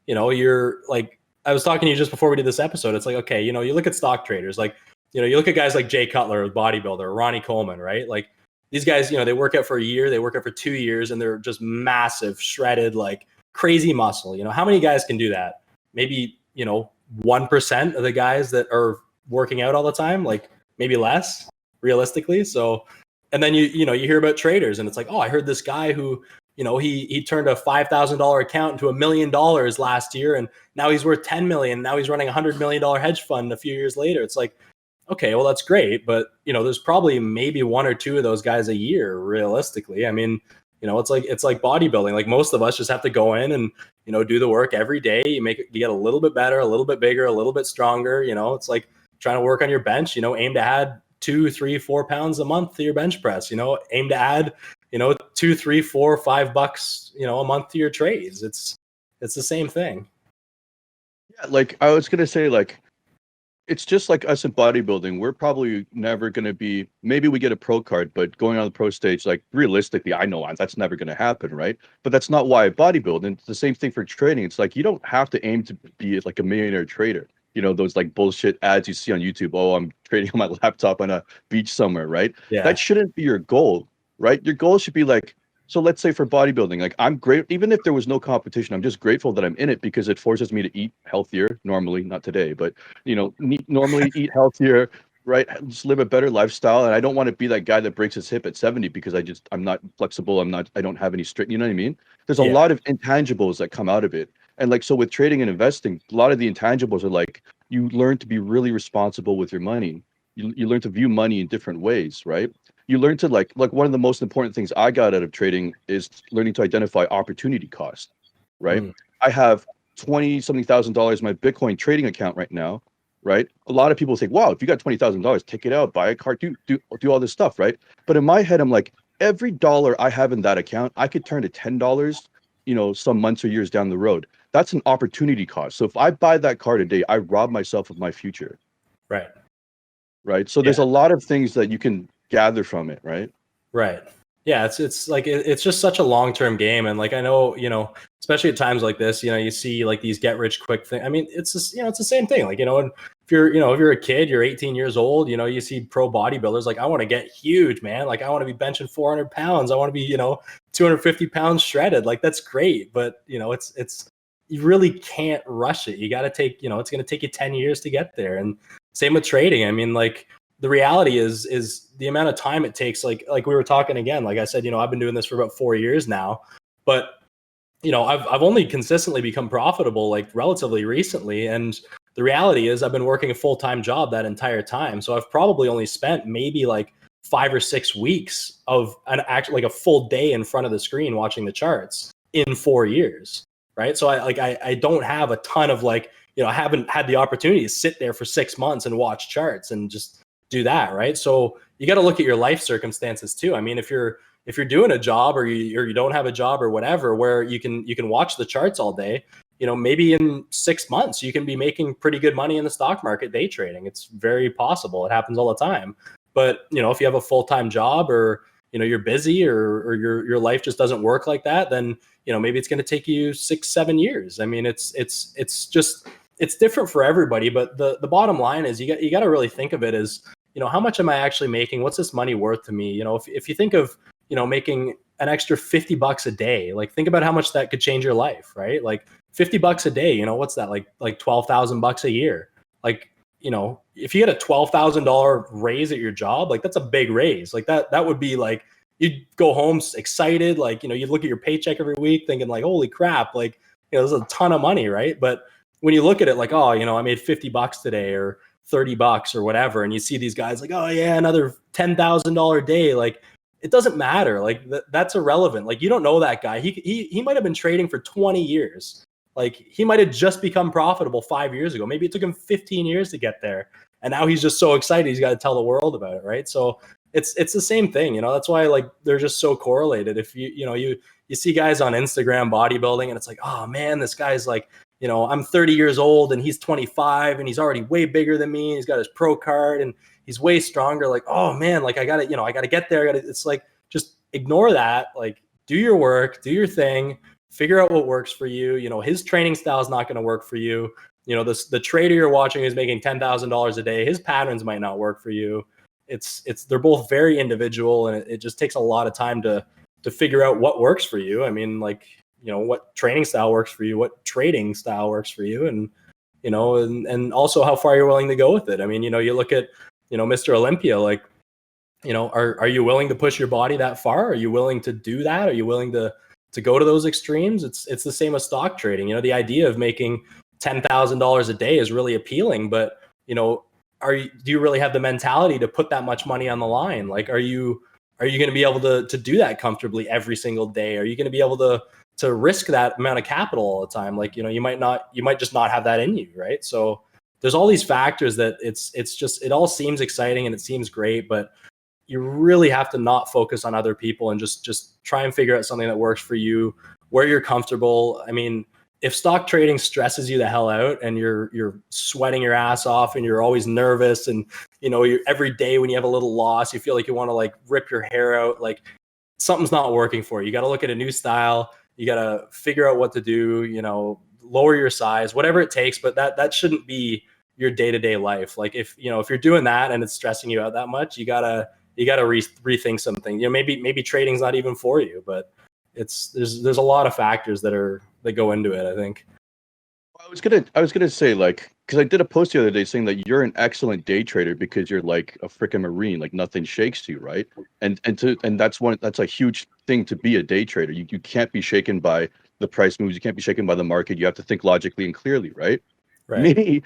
you're like I was talking to you just before we did this episode. It's like, okay, you look at stock traders like you look at guys like Jay Cutler, bodybuilder, Ronnie Coleman, right? Like these guys, they work out for a year, they work out for 2 years, and they're just massive, shredded, like crazy muscle. How many guys can do that? Maybe, 1% of the guys that are working out all the time, like maybe less realistically. So, and then you hear about traders and it's like, oh, I heard this guy who, he turned a $5,000 account into $1 million last year. And now he's worth 10 million. Now he's running $100 million hedge fund a few years later. It's like, okay, well, that's great. But, there's probably maybe one or two of those guys a year, realistically. I mean, it's like bodybuilding. Like most of us just have to go in and, do the work every day. You get a little bit better, a little bit bigger, a little bit stronger. It's like trying to work on your bench, aim to add 2, 3, 4 pounds a month to your bench press, aim to add, 2, 3, 4, $5, a month to your trades. It's the same thing. Yeah, like I was gonna say, like it's just like us in bodybuilding. We're probably never going to be, maybe we get a pro card, but going on the pro stage, like realistically, I know that's never going to happen, right? But that's not why I bodybuild. And it's the same thing for trading. It's like you don't have to aim to be like a millionaire trader. Those like bullshit ads you see on YouTube. Oh, I'm trading on my laptop on a beach somewhere, right? Yeah. That shouldn't be your goal, right? Your goal should be like, so let's say for bodybuilding, like I'm great, even if there was no competition, I'm just grateful that I'm in it because it forces me to eat healthier normally, not today, but normally eat healthier, right? Just live a better lifestyle. And I don't want to be that guy that breaks his hip at 70 because I'm not flexible. I don't have any strict, you know what I mean? There's a Yeah. lot of intangibles that come out of it. And like, so with trading and investing, a lot of the intangibles are like, you learn to be really responsible with your money. You learn to view money in different ways, right? You learn to like one of the most important things I got out of trading is learning to identify opportunity cost, right? Mm. I have 20 something thousand dollars in my Bitcoin trading account right now, right? A lot of people say, wow, if you got $20,000, take it out, buy a car, do all this stuff, right? But in my head, I'm like, every dollar I have in that account, I could turn to $10, some months or years down the road. That's an opportunity cost. So if I buy that car today, I rob myself of my future, Right. right? So Yeah. there's a lot of things that you can gather from it, right? Right. Yeah, it's like it's just such a long-term game. And like I know, especially at times like this, you see like these get rich quick thing. I mean, it's just, it's the same thing. Like, and if you're a kid, you're 18 years old, you see pro bodybuilders like, I want to get huge, man. Like I want to be benching 400 pounds. I want to be, 250 pounds shredded. Like that's great. But it's you really can't rush it. You got to take, it's going to take you 10 years to get there. And same with trading. I mean, like, the reality is the amount of time it takes. Like we were talking again, like I said, I've been doing this for about 4 years now, but I've only consistently become profitable like relatively recently. And the reality is I've been working a full-time job that entire time. So I've probably only spent maybe like 5 or 6 weeks of like a full day in front of the screen watching the charts in 4 years. Right. So I don't have a ton of like, I haven't had the opportunity to sit there for 6 months and watch charts and just do that, right? So you got to look at your life circumstances too. I mean, if you're doing a job or you don't have a job or whatever where you can watch the charts all day, maybe in 6 months you can be making pretty good money in the stock market day trading. It's very possible. It happens all the time. But if you have a full-time job or you're busy or your life just doesn't work like that, then maybe it's going to take you 6, 7 years. I mean, it's just it's different for everybody. But the bottom line is you got to really think of it as how much am I actually making? What's this money worth to me? If you think of, making an extra $50 a day, like think about how much that could change your life, right? Like $50 a day, what's that? Like $12,000 a year. Like, if you get a $12,000 raise at your job, like that's a big raise. Like that would be like, you'd go home excited. Like, you'd look at your paycheck every week thinking like, holy crap, like, there's a ton of money, right? But when you look at it like, oh, I made $50 today or $30 or whatever, and you see these guys like, oh yeah, another $10,000 day, like it doesn't matter. Like that's irrelevant. Like you don't know that guy. He might have been trading for 20 years. Like he might have just become profitable 5 years ago. Maybe it took him 15 years to get there. And now he's just so excited. He's got to tell the world about it. Right. So it's the same thing, that's why like they're just so correlated. If you see guys on Instagram bodybuilding and it's like, oh man, this guy's like, I'm 30 years old and he's 25 and he's already way bigger than me. He's got his pro card and he's way stronger. Like, oh man, like I gotta get there. It's like, just ignore that. Like do your work, do your thing, figure out what works for you. His training style is not going to work for you. The trader you're watching is making $10,000 a day. His patterns might not work for you. They're both very individual, and it just takes a lot of time to figure out what works for you. I mean, like, what training style works for you, what trading style works for you, and and also how far you're willing to go with it. I mean, you look at, Mr. Olympia, like, are you willing to push your body that far? Are you willing to do that? Are you willing to go to those extremes? It's the same as stock trading. The idea of making $10,000 a day is really appealing, but do you really have the mentality to put that much money on the line? Like, are you going to be able to do that comfortably every single day? Are you going to be able to risk that amount of capital all the time? Like, you might just not have that in you. Right. So there's all these factors that it all seems exciting and it seems great, but you really have to not focus on other people and just try and figure out something that works for you, where you're comfortable. I mean, if stock trading stresses you the hell out and you're sweating your ass off and you're always nervous and you're every day when you have a little loss, you feel like you want to like rip your hair out, like something's not working for you. You got to look at a new style. You got to figure out what to do, lower your size, whatever it takes, but that shouldn't be your day-to-day life. Like if you're doing that and it's stressing you out that much, you got to rethink something. Maybe trading's not even for you, but there's a lot of factors that go into it, I think. I was gonna say, like, because I did a post the other day saying that you're an excellent day trader because you're like a freaking Marine, like nothing shakes you, right? And that's a huge thing to be a day trader. You can't be shaken by the price moves. You can't be shaken by the market. You have to think logically and clearly, right? Right. Me,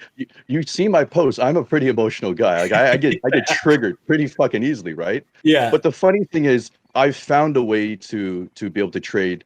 you see my posts. I'm a pretty emotional guy. Like I get triggered pretty fucking easily, right? Yeah. But the funny thing is, I've found a way to be able to trade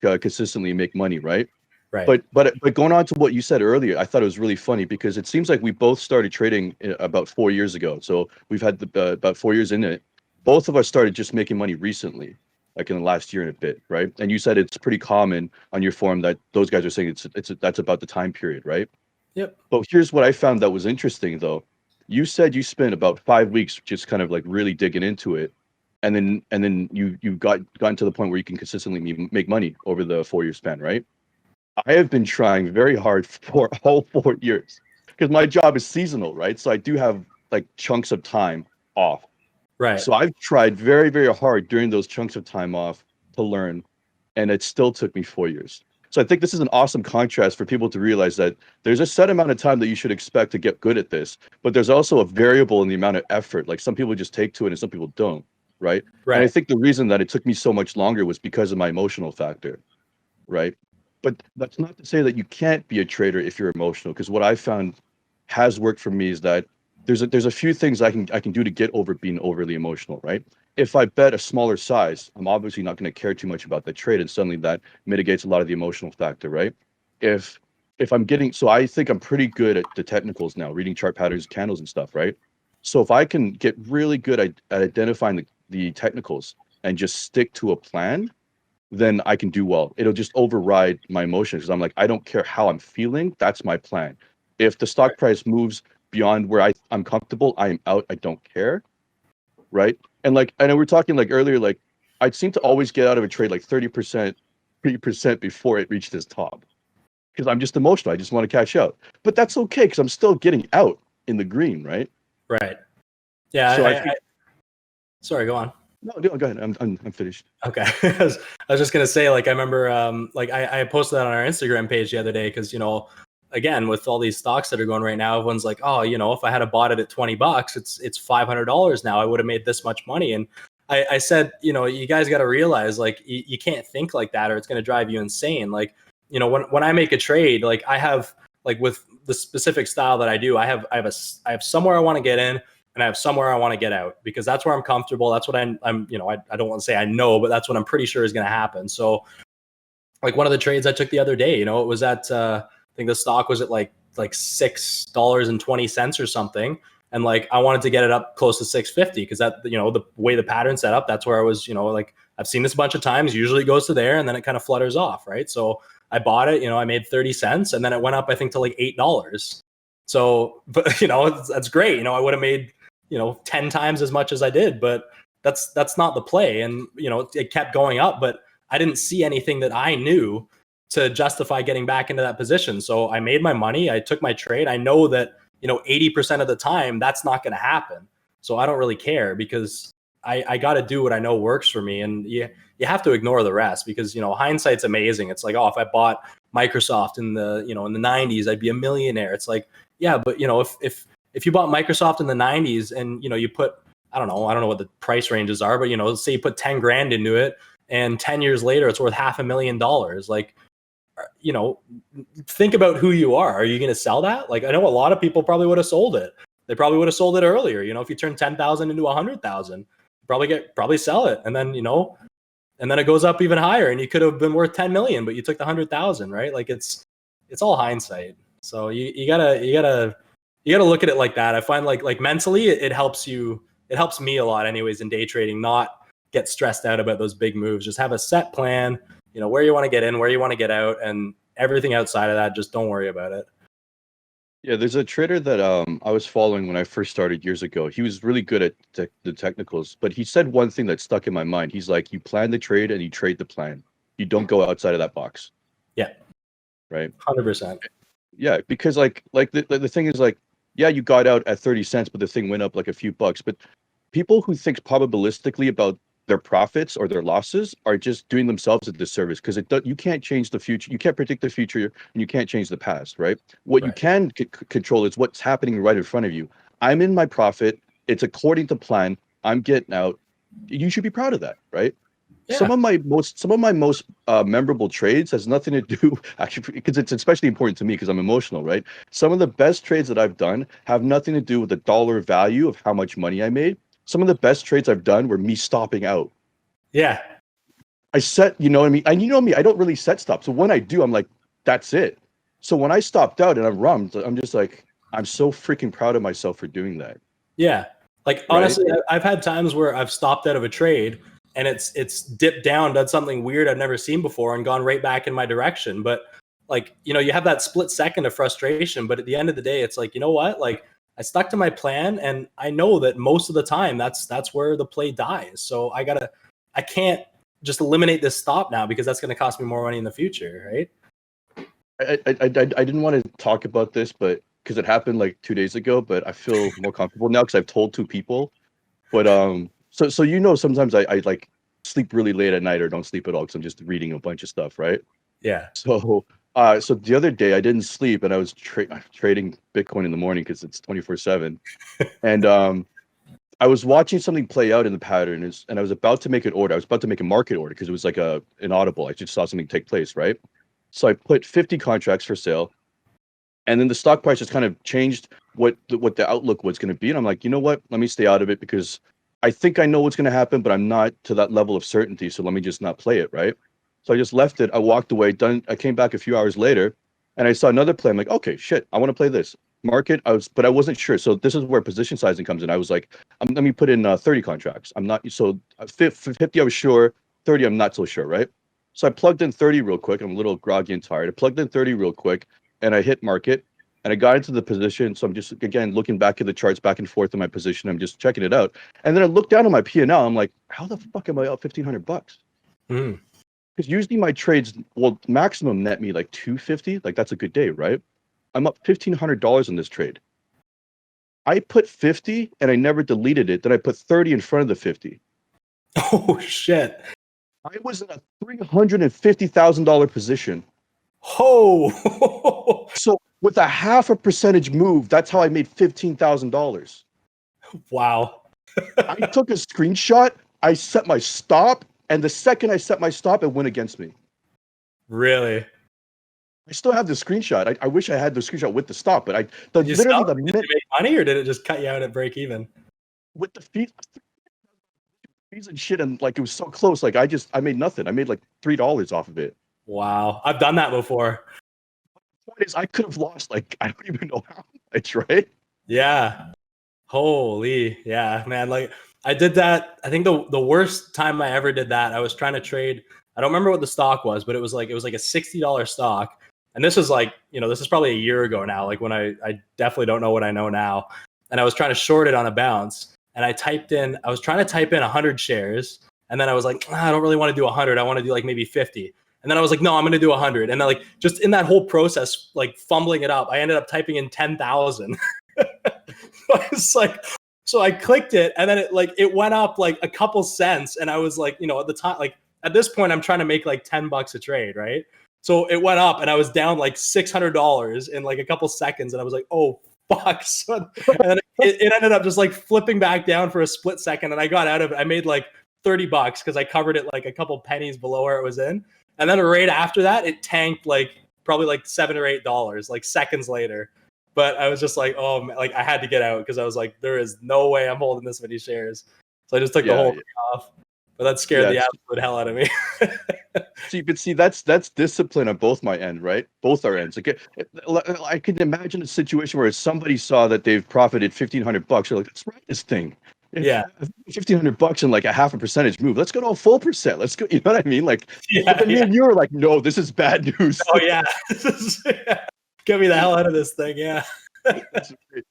consistently and make money, right? Right. But going on to what you said earlier, I thought it was really funny because it seems like we both started trading about 4 years ago. So we've had about 4 years in it. Both of us started just making money recently, like in the last year and a bit, right? And you said it's pretty common on your forum that those guys are saying that's about the time period, right? Yep. But here's what I found that was interesting, though. You said you spent about 5 weeks just kind of like really digging into it, and then you gotten to the point where you can consistently make money over the 4 year span, right? I have been trying very hard for all 4 years because my job is seasonal, right? So I do have like chunks of time off. Right. So I've tried very, very hard during those chunks of time off to learn, and it still took me 4 years. So I think this is an awesome contrast for people to realize that there's a set amount of time that you should expect to get good at this, but there's also a variable in the amount of effort. Like some people just take to it and some people don't, right? Right. And I think the reason that it took me so much longer was because of my emotional factor, right? But that's not to say that you can't be a trader if you're emotional, because what I found has worked for me is that there's a few things I can do to get over being overly emotional, right? If I bet a smaller size, I'm obviously not going to care too much about the trade, and suddenly that mitigates a lot of the emotional factor, right? If I'm getting, so I think I'm pretty good at the technicals now, reading chart patterns, candles and stuff, right? So if I can get really good at identifying the technicals and just stick to a plan, then I can do well. It'll just override my emotions because I'm like, I don't care how I'm feeling. That's my plan. If the stock price moves beyond where I'm comfortable, I am out. I don't care. Right. And like, I know we're talking like earlier, like I'd seem to always get out of a trade like 30% before it reached its top because I'm just emotional. I just want to cash out. But that's okay because I'm still getting out in the green. Right. Right. Yeah. So sorry, go on. No, go ahead. I'm finished. Okay. I was just gonna say, like, I remember, like I posted that on our Instagram page the other day because again, with all these stocks that are going right now, everyone's like, oh, if I had bought it at $20, it's $500 now. I would have made this much money. And I said, you guys got to realize, like, you can't think like that, or it's gonna drive you insane. Like, when I make a trade, like I have, like with the specific style that I do, I have somewhere I want to get in. And and I have somewhere I want to get out because that's where I'm comfortable. That's what I'm you know, I don't want to say I know, but that's what I'm pretty sure is going to happen. So like one of the trades I took the other day, you know, it was at, I think the stock was at like $6.20 or something. And like, I wanted to get it up close to 650 because that, you know, the way the pattern set up, that's where I was, you know, like I've seen this a bunch of times. Usually it goes to there and then it kind of flutters off. Right. So I bought it, you know, I made 30 cents and then it went up, I think, to like $8. So, but you know, that's great. You know, I would have made, you know, 10 times as much as I did, but that's not the play. And, you know, it kept going up, but I didn't see anything that I knew to justify getting back into that position. So I made my money. I took my trade. I know that, you know, 80% of the time that's not going to happen. So I don't really care because I got to do what I know works for me. And you have to ignore the rest because, you know, hindsight's amazing. It's like, oh, if I bought Microsoft in the, you know, in the 90s, I'd be a millionaire. It's like, yeah, but you know, if you bought Microsoft in the 90s and, you know, you put, I don't know what the price ranges are, but, you know, let's say you put 10 grand into it and 10 years later, it's worth $500,000. Like, you know, think about who you are. Are you going to sell that? Like, I know a lot of people probably would have sold it. They probably would have sold it earlier. You know, if you turn 10,000 into 100,000, probably sell it. And then, you know, and then it goes up even higher and you could have been worth 10 million, but you took the 100,000, right? Like it's all hindsight. So you gotta look at it like that. I find like mentally it helps you. It helps me a lot anyways in day trading, not get stressed out about those big moves. Just have a set plan, you know, where you want to get in, where you want to get out, and everything outside of that, just don't worry about it. Yeah, there's a trader that I was following when I first started years ago. He was really good at the technicals, but he said one thing that stuck in my mind. He's like, you plan the trade and you trade the plan. You don't go outside of that box. Yeah. Right. 100%. Yeah, because like the thing is like, yeah, you got out at 30 cents, but the thing went up like a few bucks. But people who think probabilistically about their profits or their losses are just doing themselves a disservice because you can't change the future. You can't predict the future and you can't change the past, right? What you can control is what's happening right in front of you. I'm in my profit. It's according to plan. I'm getting out. You should be proud of that, right? Yeah. Some of my most memorable trades has nothing to do actually because it's especially important to me because I'm emotional, right? Some of the best trades that I've done have nothing to do with the dollar value of how much money I made. Some of the best trades I've done were me stopping out. Yeah. I set, you know what I mean? And you know me, I don't really set stops. So when I do, I'm like, that's it. So when I stopped out and I rummed, I'm just like, I'm so freaking proud of myself for doing that. Yeah. Like honestly, I've had times where I've stopped out of a trade and it's dipped down, done something weird I've never seen before and gone right back in my direction. But like, you know, you have that split second of frustration, but at the end of the day, it's like, you know what? Like I stuck to my plan and I know that most of the time that's where the play dies. So I can't just eliminate this stop now because that's going to cost me more money in the future. Right. I didn't want to talk about this, but because it happened like 2 days ago, but I feel more comfortable now because I've told two people. But so you know, sometimes I like sleep really late at night or don't sleep at all because I'm just reading a bunch of stuff, right? Yeah. So so the other day I didn't sleep and I was trading Bitcoin in the morning because it's 24/7, and I was watching something play out in the pattern, and I was about to make an order. I was about to make a market order because it was like an audible. I just saw something take place, right? So I put 50 contracts for sale, and then the stock price just kind of changed what the outlook was going to be. And I'm like, you know what? Let me stay out of it because I think I know what's going to happen, but I'm not to that level of certainty. So let me just not play it, right? So I just left it. I walked away. I came back a few hours later, and I saw another play. I'm like, okay, shit, I want to play this market. But I wasn't sure. So this is where position sizing comes in. I was like, let me put in 30 contracts. I'm not so 50. I was sure. 30. I'm not so sure, right? So I plugged in 30 real quick. I'm a little groggy and tired. I plugged in 30 real quick, and I hit market, and I got into the position. So I'm just again looking back at the charts back and forth in my position. I'm just checking it out, and then I look down at my P&L. I'm like, how the fuck am I up $1,500? Mm. Because usually my trades will maximum net me like 250. Like that's a good day, right? I'm up $1,500 in this trade. I put 50 and I never deleted it. Then I put 30 in front of the 50. Oh shit. I was in a $350,000 position. Oh. So with a 0.5% move, that's how I made $15,000. Wow. I took a screenshot. I set my stop, and the second I set my stop, it went against me. Really? I still have the screenshot. I wish I had the screenshot with the stop, but Did you make money or did it just cut you out at break even? with the fees and shit, and like it was so close. Like I made nothing. I made like $3 off of it. Wow, I've done that before. The point is, I could have lost like I don't even know how much, right? Yeah. Holy, yeah, man. Like I did that. I think the worst time I ever did that, I was trying to trade. I don't remember what the stock was, but it was like a $60 stock. And this was like, this is probably a year ago now, like when I definitely don't know what I know now. And I was trying to short it on a bounce. And I was trying to type in 100 shares. And then I was like, I don't really want to do 100. I want to do like maybe 50. And then I was like, no, I'm going to do 100. And then like just in that whole process, like fumbling it up, I ended up typing in 10,000. It's like, so I clicked it and then it went up like a couple cents. And I was like, at the time, like at this point, I'm trying to make like $10 a trade, right? So it went up and I was down like $600 in like a couple seconds. And I was like, oh, fuck. So, and then it ended up just like flipping back down for a split second. And I got out of it. I made like $30 because I covered it like a couple pennies below where it was in. And then right after that, it tanked like probably like $7 or $8 like seconds later. But I was just like, oh, like I had to get out because I was like, there is no way I'm holding this many shares. So I just took the whole thing off. But that scared the absolute hell out of me. See, that's discipline on both my end, right? Both our ends. Like, I can imagine a situation where somebody saw that they've profited $1,500. They're like, let's write this thing. Yeah, $1,500 and like a half a percentage move. Let's go to a full percent. Let's go. You know what I mean? Like, but me and you were like, no, this is bad news. Oh yeah, get me the hell out of this thing. Yeah,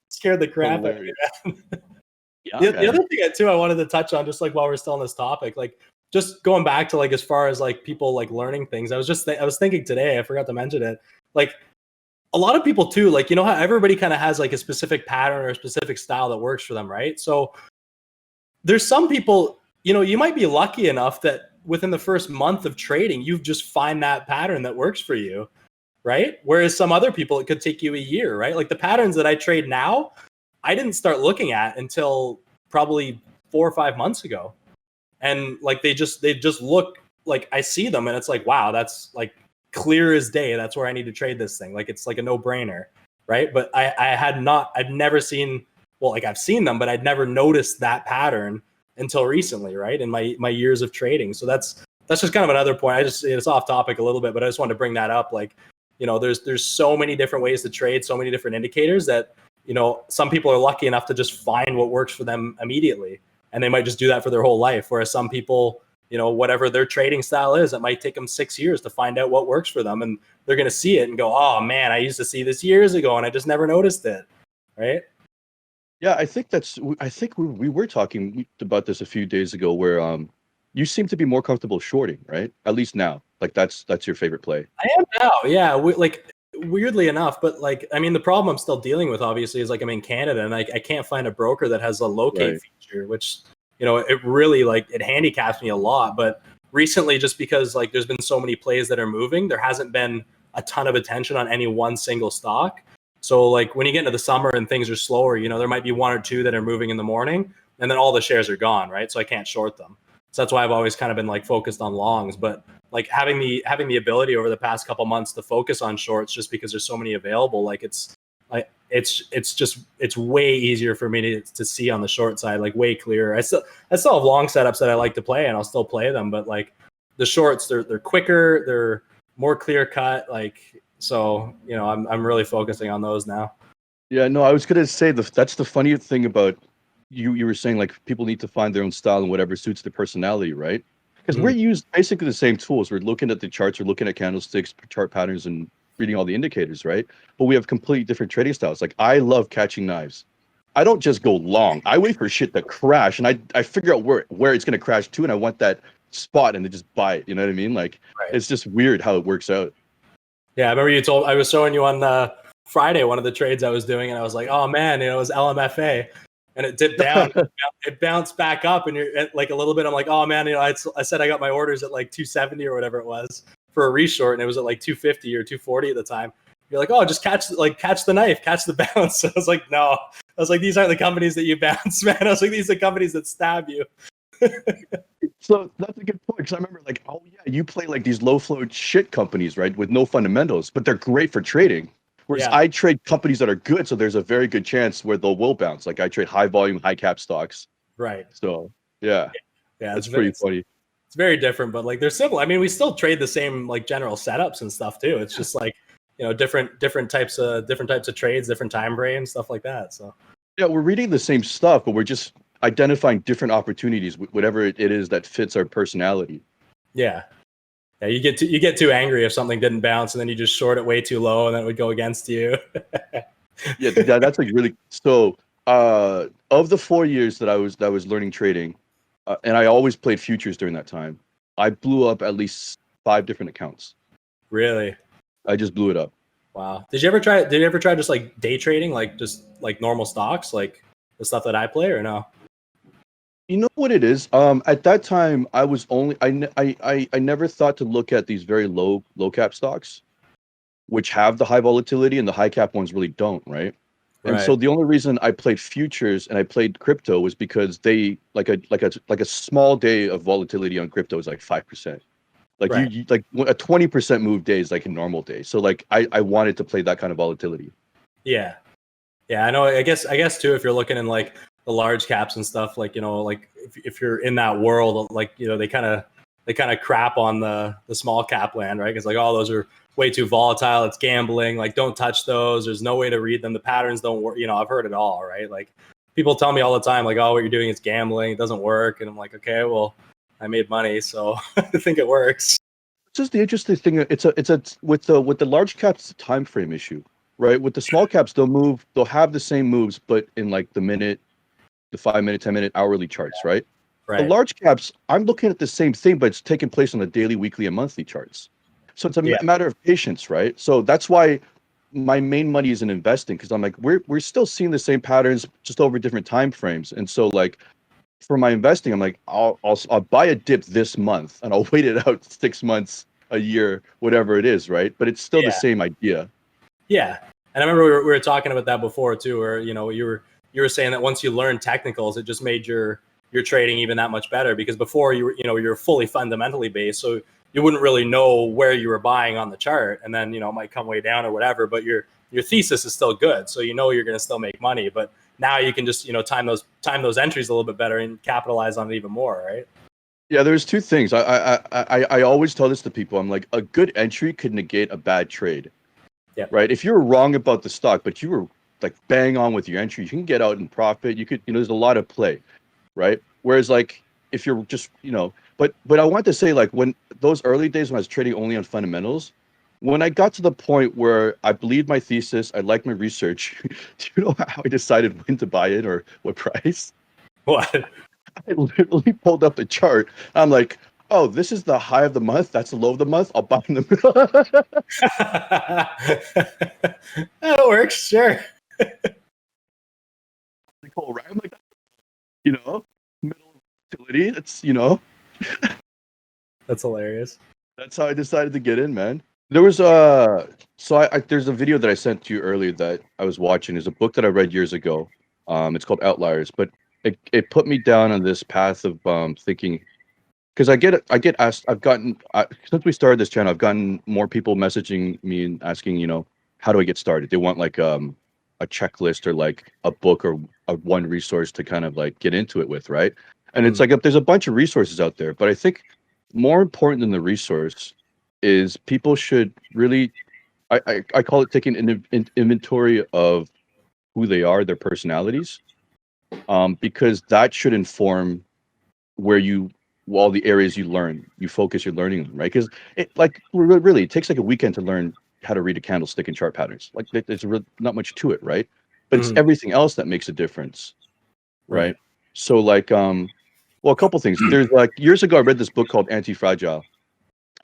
scared the crap out of me. The other thing too I wanted to touch on, just like while we're still on this topic, like just going back to like as far as like people like learning things, I was thinking today, I forgot to mention it, like a lot of people too, like how everybody kind of has like a specific pattern or a specific style that works for them, right? So there's some people, you might be lucky enough that within the first month of trading, you just find that pattern that works for you, right? Whereas some other people, it could take you a year, right? Like the patterns that I trade now, I didn't start looking at until probably 4 or 5 months ago. And like they just look like I see them and it's like, wow, that's like clear as day. That's where I need to trade this thing. Like it's like a no-brainer, right? But I've never seen, well, like I've seen them, but I'd never noticed that pattern until recently, right? In my years of trading. So that's just kind of another point. It's off topic a little bit, but I just wanted to bring that up. Like, there's so many different ways to trade, so many different indicators that some people are lucky enough to just find what works for them immediately. And they might just do that for their whole life. Whereas some people, whatever their trading style is, it might take them 6 years to find out what works for them. And they're going to see it and go, oh man, I used to see this years ago and I just never noticed it. Right. Yeah. I think we were talking about this a few days ago where, you seem to be more comfortable shorting, right? At least now, like that's your favorite play. I am now. Yeah. Weirdly enough, but like, I mean, the problem I'm still dealing with obviously is like I'm in Canada and I can't find a broker that has a locate feature, which, it really like it handicaps me a lot. But recently, just because like there's been so many plays that are moving, there hasn't been a ton of attention on any one single stock. So like when you get into the summer and things are slower, there might be 1 or 2 that are moving in the morning and then all the shares are gone, right? So I can't short them. So that's why I've always kind of been like focused on longs, but like having the ability over the past couple months to focus on shorts just because there's so many available, like it's way easier for me to see on the short side, like way clearer. I still have long setups that I like to play and I'll still play them, but like the shorts, they're quicker, they're more clear cut. Like, so, I'm really focusing on those now. Yeah, no, I was going to say that's the funny thing about you were saying like people need to find their own style and whatever suits their personality, right? Because we're using basically the same tools. We're looking at the charts, we're looking at candlesticks, chart patterns, and reading all the indicators, right? But we have completely different trading styles. Like I love catching knives. I don't just go long. I wait for shit to crash, and I figure out where it's going to crash to, and I want that spot, and then just buy it. You know what I mean? Like It's just weird how it works out. Yeah, I remember I was showing you on Friday one of the trades I was doing, and I was like, oh man, it was LMFA. And it dipped down, it bounced back up, and you're at like a little bit. I'm like, oh man, I said I got my orders at like 270 or whatever it was for a reshort, and it was at like 250 or 240 at the time. You're like, oh, just catch the knife, catch the bounce. I was like, no. I was like, these aren't the companies that you bounce, man. I was like, these are companies that stab you. So that's a good point, because I remember like, oh yeah, you play like these low float shit companies, right, with no fundamentals, but they're great for trading. Whereas Yeah. I trade companies that are good, so there's a very good chance where they will bounce. Like I trade high volume, high cap stocks. Right. So yeah, Yeah. that's pretty funny. It's very different, but like they're simple. I mean, we still trade the same like general setups and stuff too. It's just like, different types of trades, different time frames, stuff like that. So Yeah, we're reading the same stuff, but we're just identifying different opportunities, whatever it is that fits our personality. yeah. Yeah, you get too angry if something didn't bounce, and then you just short it way too low, and then it would go against you. Yeah, that's like really so. Of the 4 years that I was learning trading, and I always played futures during that time, I blew up at least 5 different accounts. Really? I just blew it up. Wow. Did you ever try just like day trading, like just like normal stocks, like the stuff that I play, or no? You know what it is? At that time, I was only I never thought to look at these very low cap stocks, which have the high volatility, and the high cap ones really don't, right? And Right. so the only reason I played futures and I played crypto was because they like a small day of volatility on crypto is like 5%. Like Right. you like a 20% move day is like a normal day. So like I wanted to play that kind of volatility. Yeah. Yeah, I know. I guess too, if you're looking in like the large caps and stuff, like like if you're in that world, like they kind of crap on the small cap land, right? Because like, oh, those are way too volatile. It's gambling. Like, don't touch those. There's no way to read them. The patterns don't work. I've heard it all, right? Like, people tell me all the time, like, oh, what you're doing is gambling. It doesn't work. And I'm like, okay, well, I made money, so I think it works. It's just the interesting thing. It's a with the large caps, it's a time frame issue, right? With the small caps, they'll have the same moves, but in like the minute, the 5 minute, 10 minute, hourly charts, right? The Right. large caps, I'm looking at the same thing, but it's taking place on the daily, weekly, and monthly charts. So it's a Yeah. matter of patience, right? So that's why my main money is in investing, because I'm like, we're still seeing the same patterns just over different time frames. And so like for my investing, I'm like, I'll buy a dip this month and I'll wait it out 6 months, a year, whatever it is, right? But it's still the Yeah. same idea. Yeah. And I remember we were talking about that before too, where you were saying that once you learn technicals, it just made your trading even that much better, because before you're fully fundamentally based, so you wouldn't really know where you were buying on the chart, and then it might come way down or whatever, but your thesis is still good, so you're going to still make money. But now you can just time those entries a little bit better and capitalize on it even more, right? Yeah, there's two things. I always tell this to people. I'm like, a good entry could negate a bad trade, Yeah. right? If you're wrong about the stock, but you were like bang on with your entry, you can get out and profit. You could, there's a lot of play, right? Whereas like if you're just, but I want to say like when those early days when I was trading only on fundamentals, when I got to the point where I believed my thesis, I liked my research, do you know how I decided when to buy it or what price? What? I literally pulled up the chart. I'm like, oh, this is the high of the month. That's the low of the month. I'll buy in the middle. That works, sure. Cool, right? I'm like, middle of utility. That's hilarious. That's how I decided to get in, man. There was there's a video that I sent to you earlier that I was watching. There's a book that I read years ago. It's called Outliers, but it put me down on this path of thinking, because I get asked. I've gotten since we started this channel, I've gotten more people messaging me and asking, how do I get started? They want like a checklist or like a book or a one resource to kind of like get into it with, right? And it's like there's a bunch of resources out there, but I think more important than the resource is people should really, I call it taking an inventory of who they are, their personalities, because that should inform where you all the areas you focus your learning on, right? Because it like really it takes like a weekend to learn how to read a candlestick and chart patterns. Like there's not much to it, right? But it's Mhm. everything else that makes a difference, right? Right. So like well, a couple things. There's like years ago I read this book called Anti-Fragile.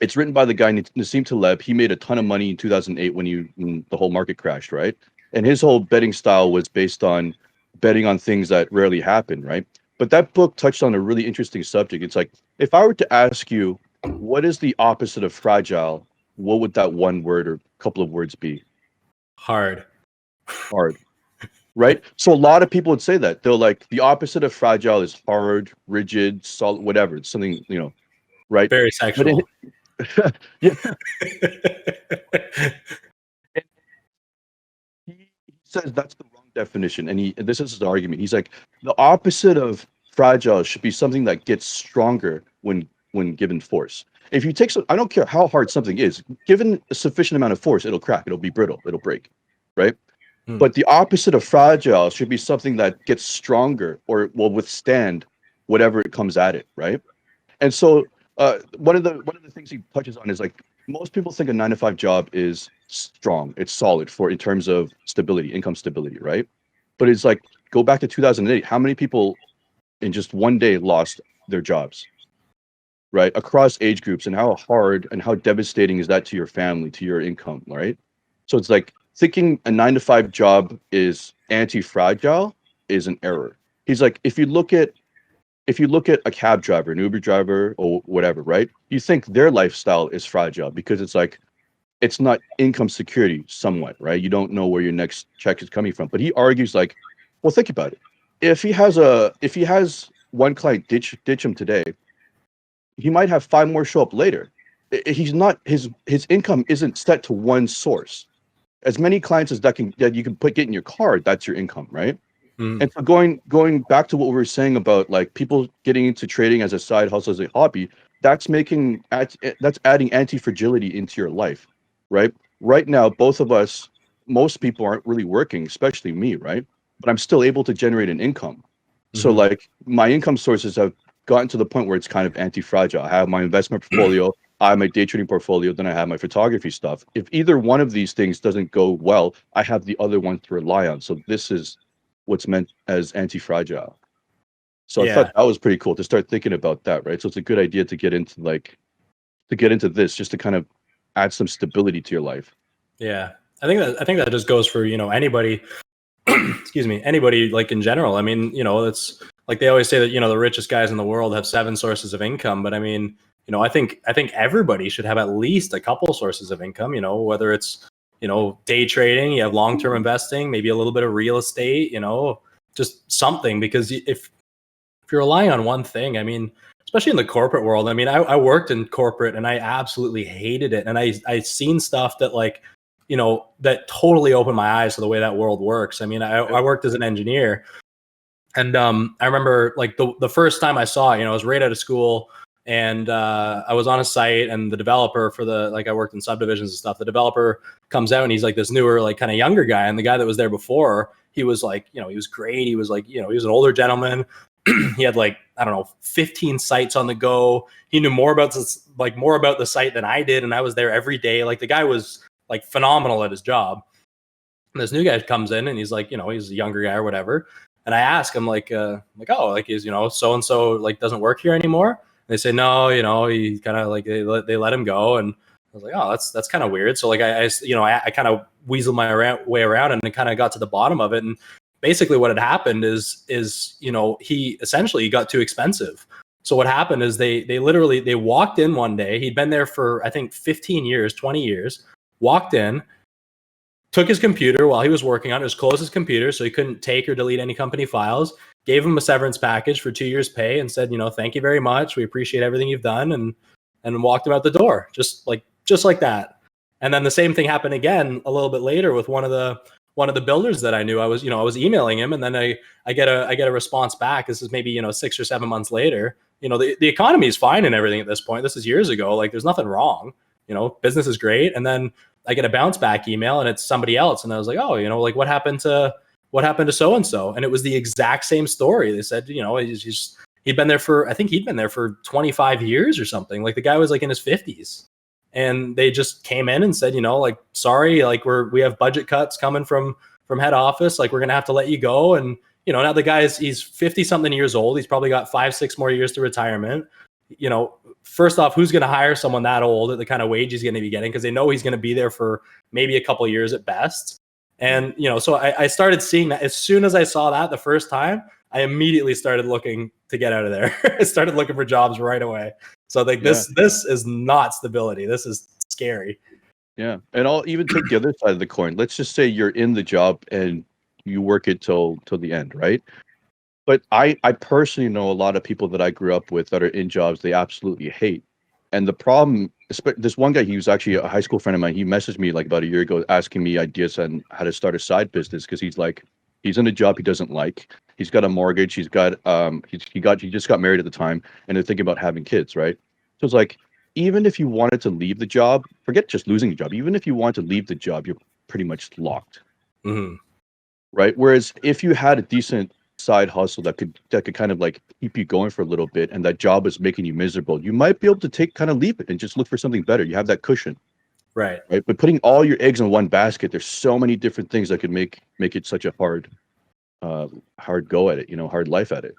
It's written by the guy Nassim Taleb. He made a ton of money in 2008 when the whole market crashed, right? And his whole betting style was based on betting on things that rarely happen, right? But that book touched on a really interesting subject. It's like, if I were to ask you, what is the opposite of fragile? What would that one word or couple of words be? Hard. Hard, right? So a lot of people would say that. They're like, the opposite of fragile is hard, rigid, solid, whatever. It's something, right? Very But sexual. yeah, says that's the wrong definition, and this is his argument. He's like, the opposite of fragile should be something that gets stronger when given force. If you take I don't care how hard something is, given a sufficient amount of force, it'll crack, it'll be brittle, it'll break, right? But the opposite of fragile should be something that gets stronger or will withstand whatever it comes at it, right? And so one of the things he touches on is like most people think a 9 to 5 job is strong, it's solid for in terms of stability, income stability, right? But it's like go back to 2008, how many people in just one day lost their jobs, right? Across age groups, and how hard and how devastating is that to your family, to your income, right? So it's like thinking a 9 to 5 job is anti-fragile is an error. He's like, if you look at a cab driver, an Uber driver, or whatever, right? You think their lifestyle is fragile because it's like it's not income security somewhat, right? You don't know where your next check is coming from. But he argues like, well, think about it. If he has one client ditch him today, he might have 5 more show up later. He's not his income isn't set to one source. As many clients as that you can get in your card, that's your income, right? And so going back to what we were saying about like people getting into trading as a side hustle, as a hobby, that's adding anti-fragility into your life, right? Right now, both of us, most people aren't really working, especially me, right? But I'm still able to generate an income. So like my income sources have gotten to the point where it's kind of anti-fragile. I have my investment portfolio, I have my day trading portfolio, then I have my photography stuff. If either one of these things doesn't go well, I have the other one to rely on. So this is what's meant as anti-fragile. So I thought that was pretty cool to start thinking about that, right? So it's a good idea to get into this just to kind of add some stability to your life. Yeah. I think that just goes for, anybody, excuse me, anybody like in general. I mean, it's like they always say that, the richest guys in the world have 7 sources of income. But I mean, I think everybody should have at least a couple sources of income, whether it's, day trading, you have long-term investing, maybe a little bit of real estate, just something, because if you're relying on one thing, I mean, especially in the corporate world, I mean, I worked in corporate and I absolutely hated it. And I seen stuff that like, that totally opened my eyes to the way that world works. I mean, I worked as an engineer, and I remember like the first time I saw it, I was right out of school, and I was on a site, and the developer for I worked in subdivisions and stuff. The developer comes out and he's like this newer, like kind of younger guy. And the guy that was there before, he was like, he was great. He was like, he was an older gentleman. He had like, I don't know, 15 sites on the go. He knew more about the site than I did. And I was there every day. Like the guy was like phenomenal at his job. And this new guy comes in and he's like, he's a younger guy or whatever. And I ask him like, oh, like is, so-and-so like doesn't work here anymore. And they say, no, he kind of like, they let him go. And I was like, oh, that's kind of weird. So like, I kind of weaseled my way around and kind of got to the bottom of it. And basically what had happened is, he essentially got too expensive. So what happened is they walked in one day. He'd been there for, I think 15 years, 20 years, walked in, took his computer while he was working on it, just closed his computer so he couldn't take or delete any company files, gave him a severance package for 2 years pay and said, thank you very much. We appreciate everything you've done. And walked him out the door just like that. And then the same thing happened again a little bit later with one of the builders that I knew. I was emailing him, and then I get a response back. This is maybe, 6 or 7 months later. The economy is fine and everything at this point. This is years ago. Like there's nothing wrong. Business is great. And then I get a bounce back email and it's somebody else. And I was like, oh, like what happened to so-and-so? And it was the exact same story. They said, he'd been there for 25 years or something. Like the guy was like in his 50s. And they just came in and said, like, sorry, like we have budget cuts coming from head office. Like we're going to have to let you go. And, now the guy he's 50 something years old. He's probably got 5-6 more years to retirement. First off, who's going to hire someone that old at the kind of wage he's going to be getting? Because they know he's going to be there for maybe a couple of years at best. And, so I started seeing that. As soon as I saw that the first time, I immediately started looking to get out of there. I started looking for jobs right away. So like this is not stability. This is scary. Yeah. And I'll even take the other side of the coin. Let's just say you're in the job and you work it till the end, right? But I personally know a lot of people that I grew up with that are in jobs they absolutely hate. And the problem, this one guy, he was actually a high school friend of mine. He messaged me like about a year ago asking me ideas on how to start a side business, because he's like, he's in a job he doesn't like. He's got a mortgage. He's got he just got married at the time, and they're thinking about having kids, right? So it's like, even if you wanted to leave the job, forget just losing the job. Even if you want to leave the job, you're pretty much locked, right? Whereas if you had a decent side hustle that could kind of like keep you going for a little bit, and that job is making you miserable, you might be able to kind of leave it and just look for something better. You have that cushion, Right. But putting all your eggs in one basket, there's so many different things that could make it such a hard go at it, hard life at it.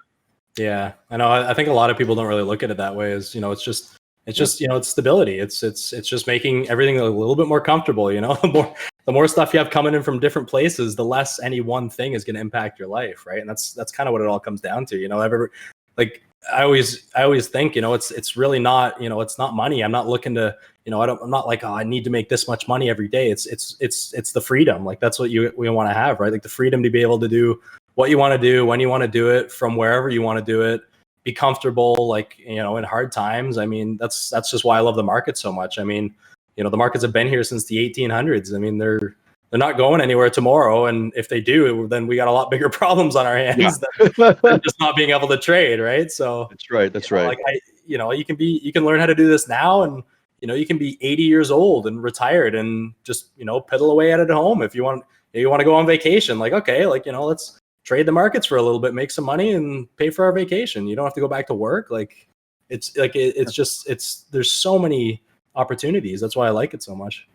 Yeah, I know. I think a lot of people don't really look at it that way. As it's just it's stability. It's just making everything a little bit more comfortable. The more stuff you have coming in from different places, the less any one thing is going to impact your life, right? And that's kind of what it all comes down to. Like I always think, it's really not, it's not money. I'm not looking to, I'm not like, oh, I need to make this much money every day. It's the freedom. Like that's what we want to have, right? Like the freedom to be able to do what you want to do, when you want to do it, from wherever you want to do it, be comfortable, like, in hard times. I mean, that's just why I love the market so much. I mean, the markets have been here since the 1800s. I mean, they're not going anywhere tomorrow. And if they do, then we got a lot bigger problems on our hands than just not being able to trade. Right. So that's right. Like you can learn how to do this now, and, you can be 80 years old and retired and just, piddle away at it at home. If you want to go on vacation, like, okay, like, let's trade the markets for a little bit, make some money and pay for our vacation. You don't have to go back to work. Like it's there's so many opportunities. That's why I like it so much.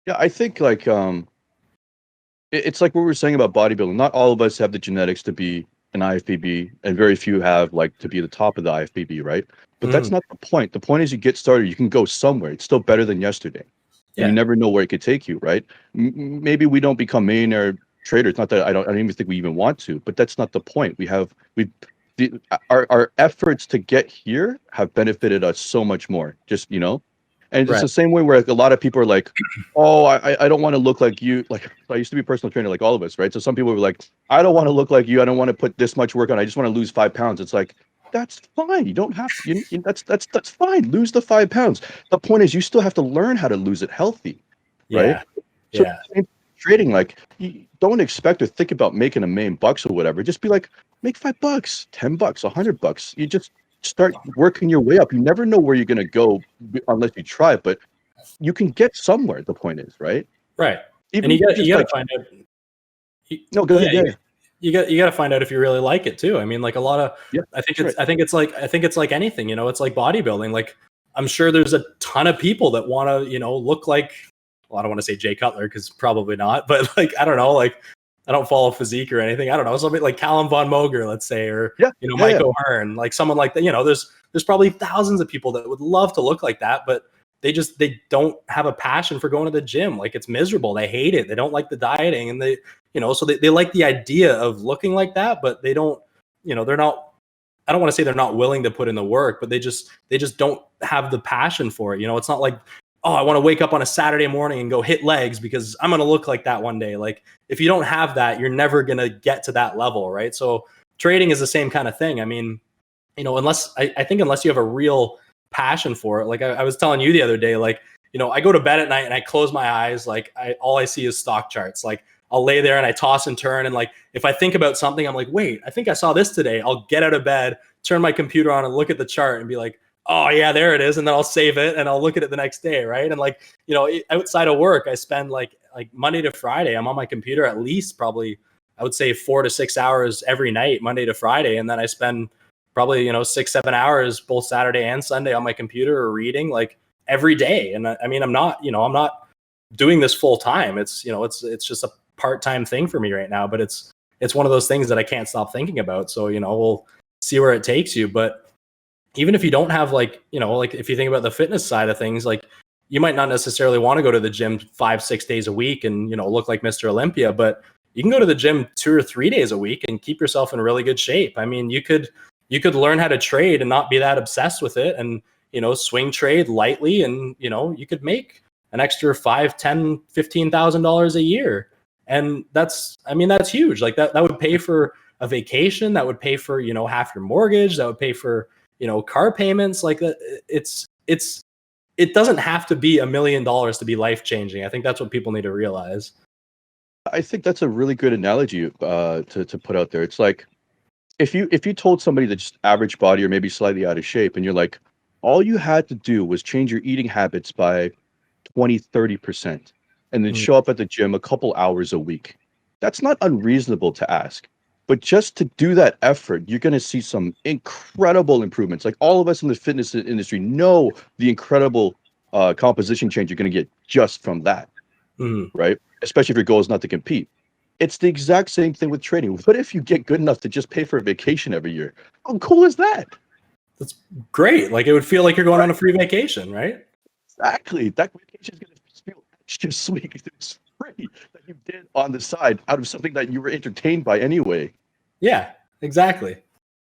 Yeah, I think like it's like what we were saying about bodybuilding. Not all of us have the genetics to be an IFBB, and very few have like to be the top of the IFBB, right? But that's not the point. The point is you get started, you can go somewhere. It's still better than yesterday. Yeah. You never know where it could take you, right? Maybe we don't become millionaire traders. Not that I don't even think we even want to, but that's not the point. Our efforts to get here have benefited us so much more. Just and it's the same way where a lot of people are like, oh, I don't want to look like you. Like, I used to be a personal trainer, like all of us, right? So some people were like, I don't want to look like you. I don't want to put this much work on. I just want to lose 5 pounds. It's like, that's fine. You don't have to. That's fine. Lose the 5 pounds. The point is, you still have to learn how to lose it healthy, right? Yeah. So trading, like, you don't expect or think about making $1 million or whatever. Just be like, make $5, $10, $100. You just start working your way up. You never know where you're going to go unless you try, but you can get somewhere. The point is, right? Even and you got to find out. No, go ahead. You got to find out if you really like it too. I mean, like a lot of, I think it's like anything, it's like bodybuilding. Like I'm sure there's a ton of people that want to, look like, well, I don't want to say Jay Cutler, because probably not, but like, I don't know, like I don't follow physique or anything. I don't know, something like Kalin von Moger, let's say, or Mike O'Hearn, like someone like that. There's probably thousands of people that would love to look like that, but they don't have a passion for going to the gym. Like it's miserable. They hate it. They don't like the dieting, and they so they like the idea of looking like that, but they don't, they're not, I don't want to say they're not willing to put in the work, but they just don't have the passion for it. It's not like, oh, I want to wake up on a Saturday morning and go hit legs because I'm going to look like that one day. Like if you don't have that, you're never going to get to that level. Right. So trading is the same kind of thing. I mean, unless I think unless you have a real passion for it, like I was telling you the other day, like, I go to bed at night and I close my eyes. Like all I see is stock charts. Like I'll lay there and I toss and turn. And like, if I think about something, I'm like, wait, I think I saw this today. I'll get out of bed, turn my computer on and look at the chart and be like, oh yeah, there it is. And then I'll save it and I'll look at it the next day. Right. And like, outside of work, I spend like Monday to Friday, I'm on my computer at least probably, I would say 4 to 6 hours every night, Monday to Friday. And then I spend probably, 6-7 hours both Saturday and Sunday on my computer or reading like every day. And I mean, I'm not doing this full time. It's, it's just a part-time thing for me right now, but it's one of those things that I can't stop thinking about. So, we'll see where it takes you. But even if you don't have like if you think about the fitness side of things, like you might not necessarily want to go to the gym 5-6 days a week and, look like Mr. Olympia, but you can go to the gym 2 or 3 days a week and keep yourself in really good shape. I mean, you could learn how to trade and not be that obsessed with it and, swing trade lightly. And, you could make an extra $5,000, $10,000, $15,000 a year. And that's huge. Like that would pay for a vacation. That would pay for, half your mortgage. That would pay for, car payments. Like that. It's it doesn't have to be $1 million to be life changing. I think that's what people need to realize. I think that's a really good analogy to put out there. It's like if you told somebody that's just average body or maybe slightly out of shape, and you're like, all you had to do was change your eating habits by 20-30%, and then show up at the gym a couple hours a week. That's not unreasonable to ask. But just to do that effort, you're going to see some incredible improvements. Like all of us in the fitness industry know the incredible composition change you're going to get just from that, right? Especially if your goal is not to compete. It's the exact same thing with training. What if you get good enough to just pay for a vacation every year? How cool is that? That's great. Like it would feel like you're going on a free vacation, right? Exactly. That vacation is going to feel extra sweet because it's free that you did on the side out of something that you were entertained by anyway. Yeah, exactly.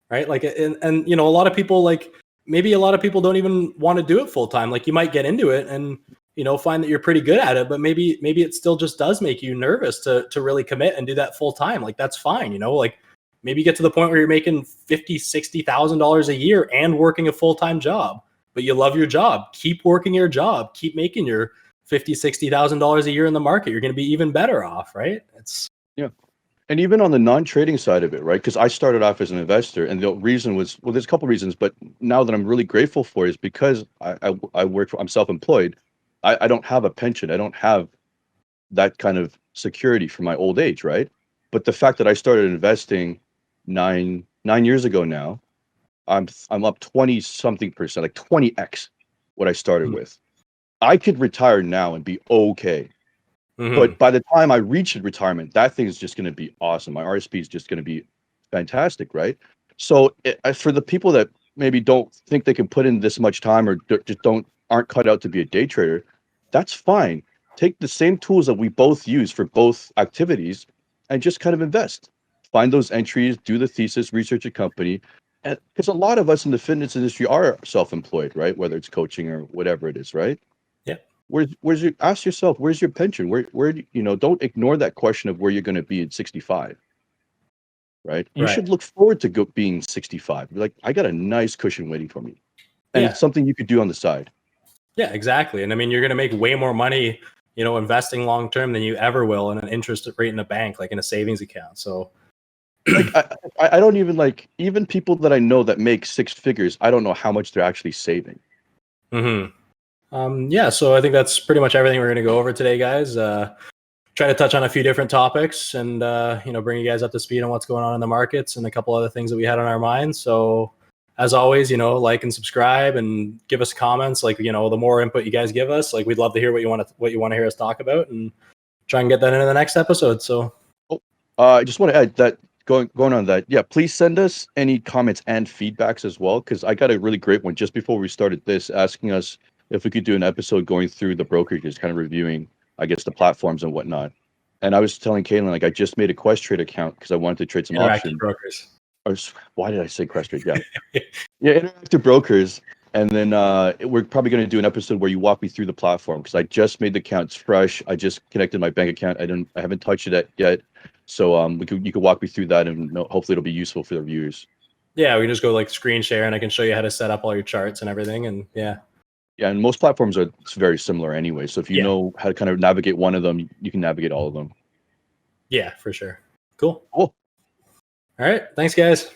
Right. Like, and you know, a lot of people maybe a lot of people don't even want to do it full time. Like you might get into it and, you know, find that you're pretty good at it, but maybe it still just does make you nervous to really commit and do that full time. Like that's fine. You know, like maybe you get to the point where you're making $50,000-$60,000 a year and working a full-time job, but you love your job. Keep working your job, keep making your $50,000-$60,000 a year in the market. You're going to be even better off. Right. Yeah. And even on the non-trading side of it, right? Because I started off as an investor, and the reason was, well, there's a couple of reasons, but now that I'm really grateful for is because I work for, I'm self-employed. I don't have a pension. I don't have that kind of security for my old age, right? But the fact that I started investing nine years ago now, I'm up 20 something percent, like 20x what I started with. I could retire now and be okay. But by the time I reach retirement, that thing is just going to be awesome. My RSP is just going to be fantastic, right? So for the people that maybe don't think they can put in this much time or just aren't cut out to be a day trader, that's fine. Take the same tools that we both use for both activities and just kind of invest. Find those entries, do the thesis, research a company. And because a lot of us in the fitness industry are self-employed, right? Whether it's coaching or whatever it is, right? Yeah. Where's your, ask yourself, where's your pension? Where you know, don't ignore that question of where you're going to be at 65, right? You should look forward to being 65. Be like, I got a nice cushion waiting for me. And it's something you could do on the side. Yeah, exactly. And I mean, you're going to make way more money, you know, investing long-term than you ever will in an interest rate in a bank, like in a savings account. So like, I don't even even people that I know that make six figures, I don't know how much they're actually saving. Yeah, so I think that's pretty much everything we're going to go over today, guys. Try to touch on a few different topics and, you know, bring you guys up to speed on what's going on in the markets and a couple other things that we had on our minds. So as always, you know, like and subscribe and give us comments. Like, you know, the more input you guys give us, like we'd love to hear what you want to hear us talk about and try and get that into the next episode. So I just want to add that going on that, yeah, please send us any comments and feedbacks as well, because I got a really great one just before we started this, asking us if we could do an episode going through the brokerages, kind of reviewing, I guess, the platforms and whatnot. And I was telling Kalin, like, I just made a Questrade account because I wanted to trade some options. Brokers. Why did I say Questrade? Yeah. Yeah, interactive brokers. And then we're probably going to do an episode where you walk me through the platform, because I just made the account. It's fresh. I just connected my bank account. I haven't touched it yet. So you could walk me through that, and hopefully it'll be useful for the viewers. Yeah, we can just go like screen share and I can show you how to set up all your charts and everything. And yeah. Yeah, and most platforms are very similar anyway. So if you know how to kind of navigate one of them, you can navigate all of them. Yeah, for sure. Cool. Cool. All right. Thanks, guys.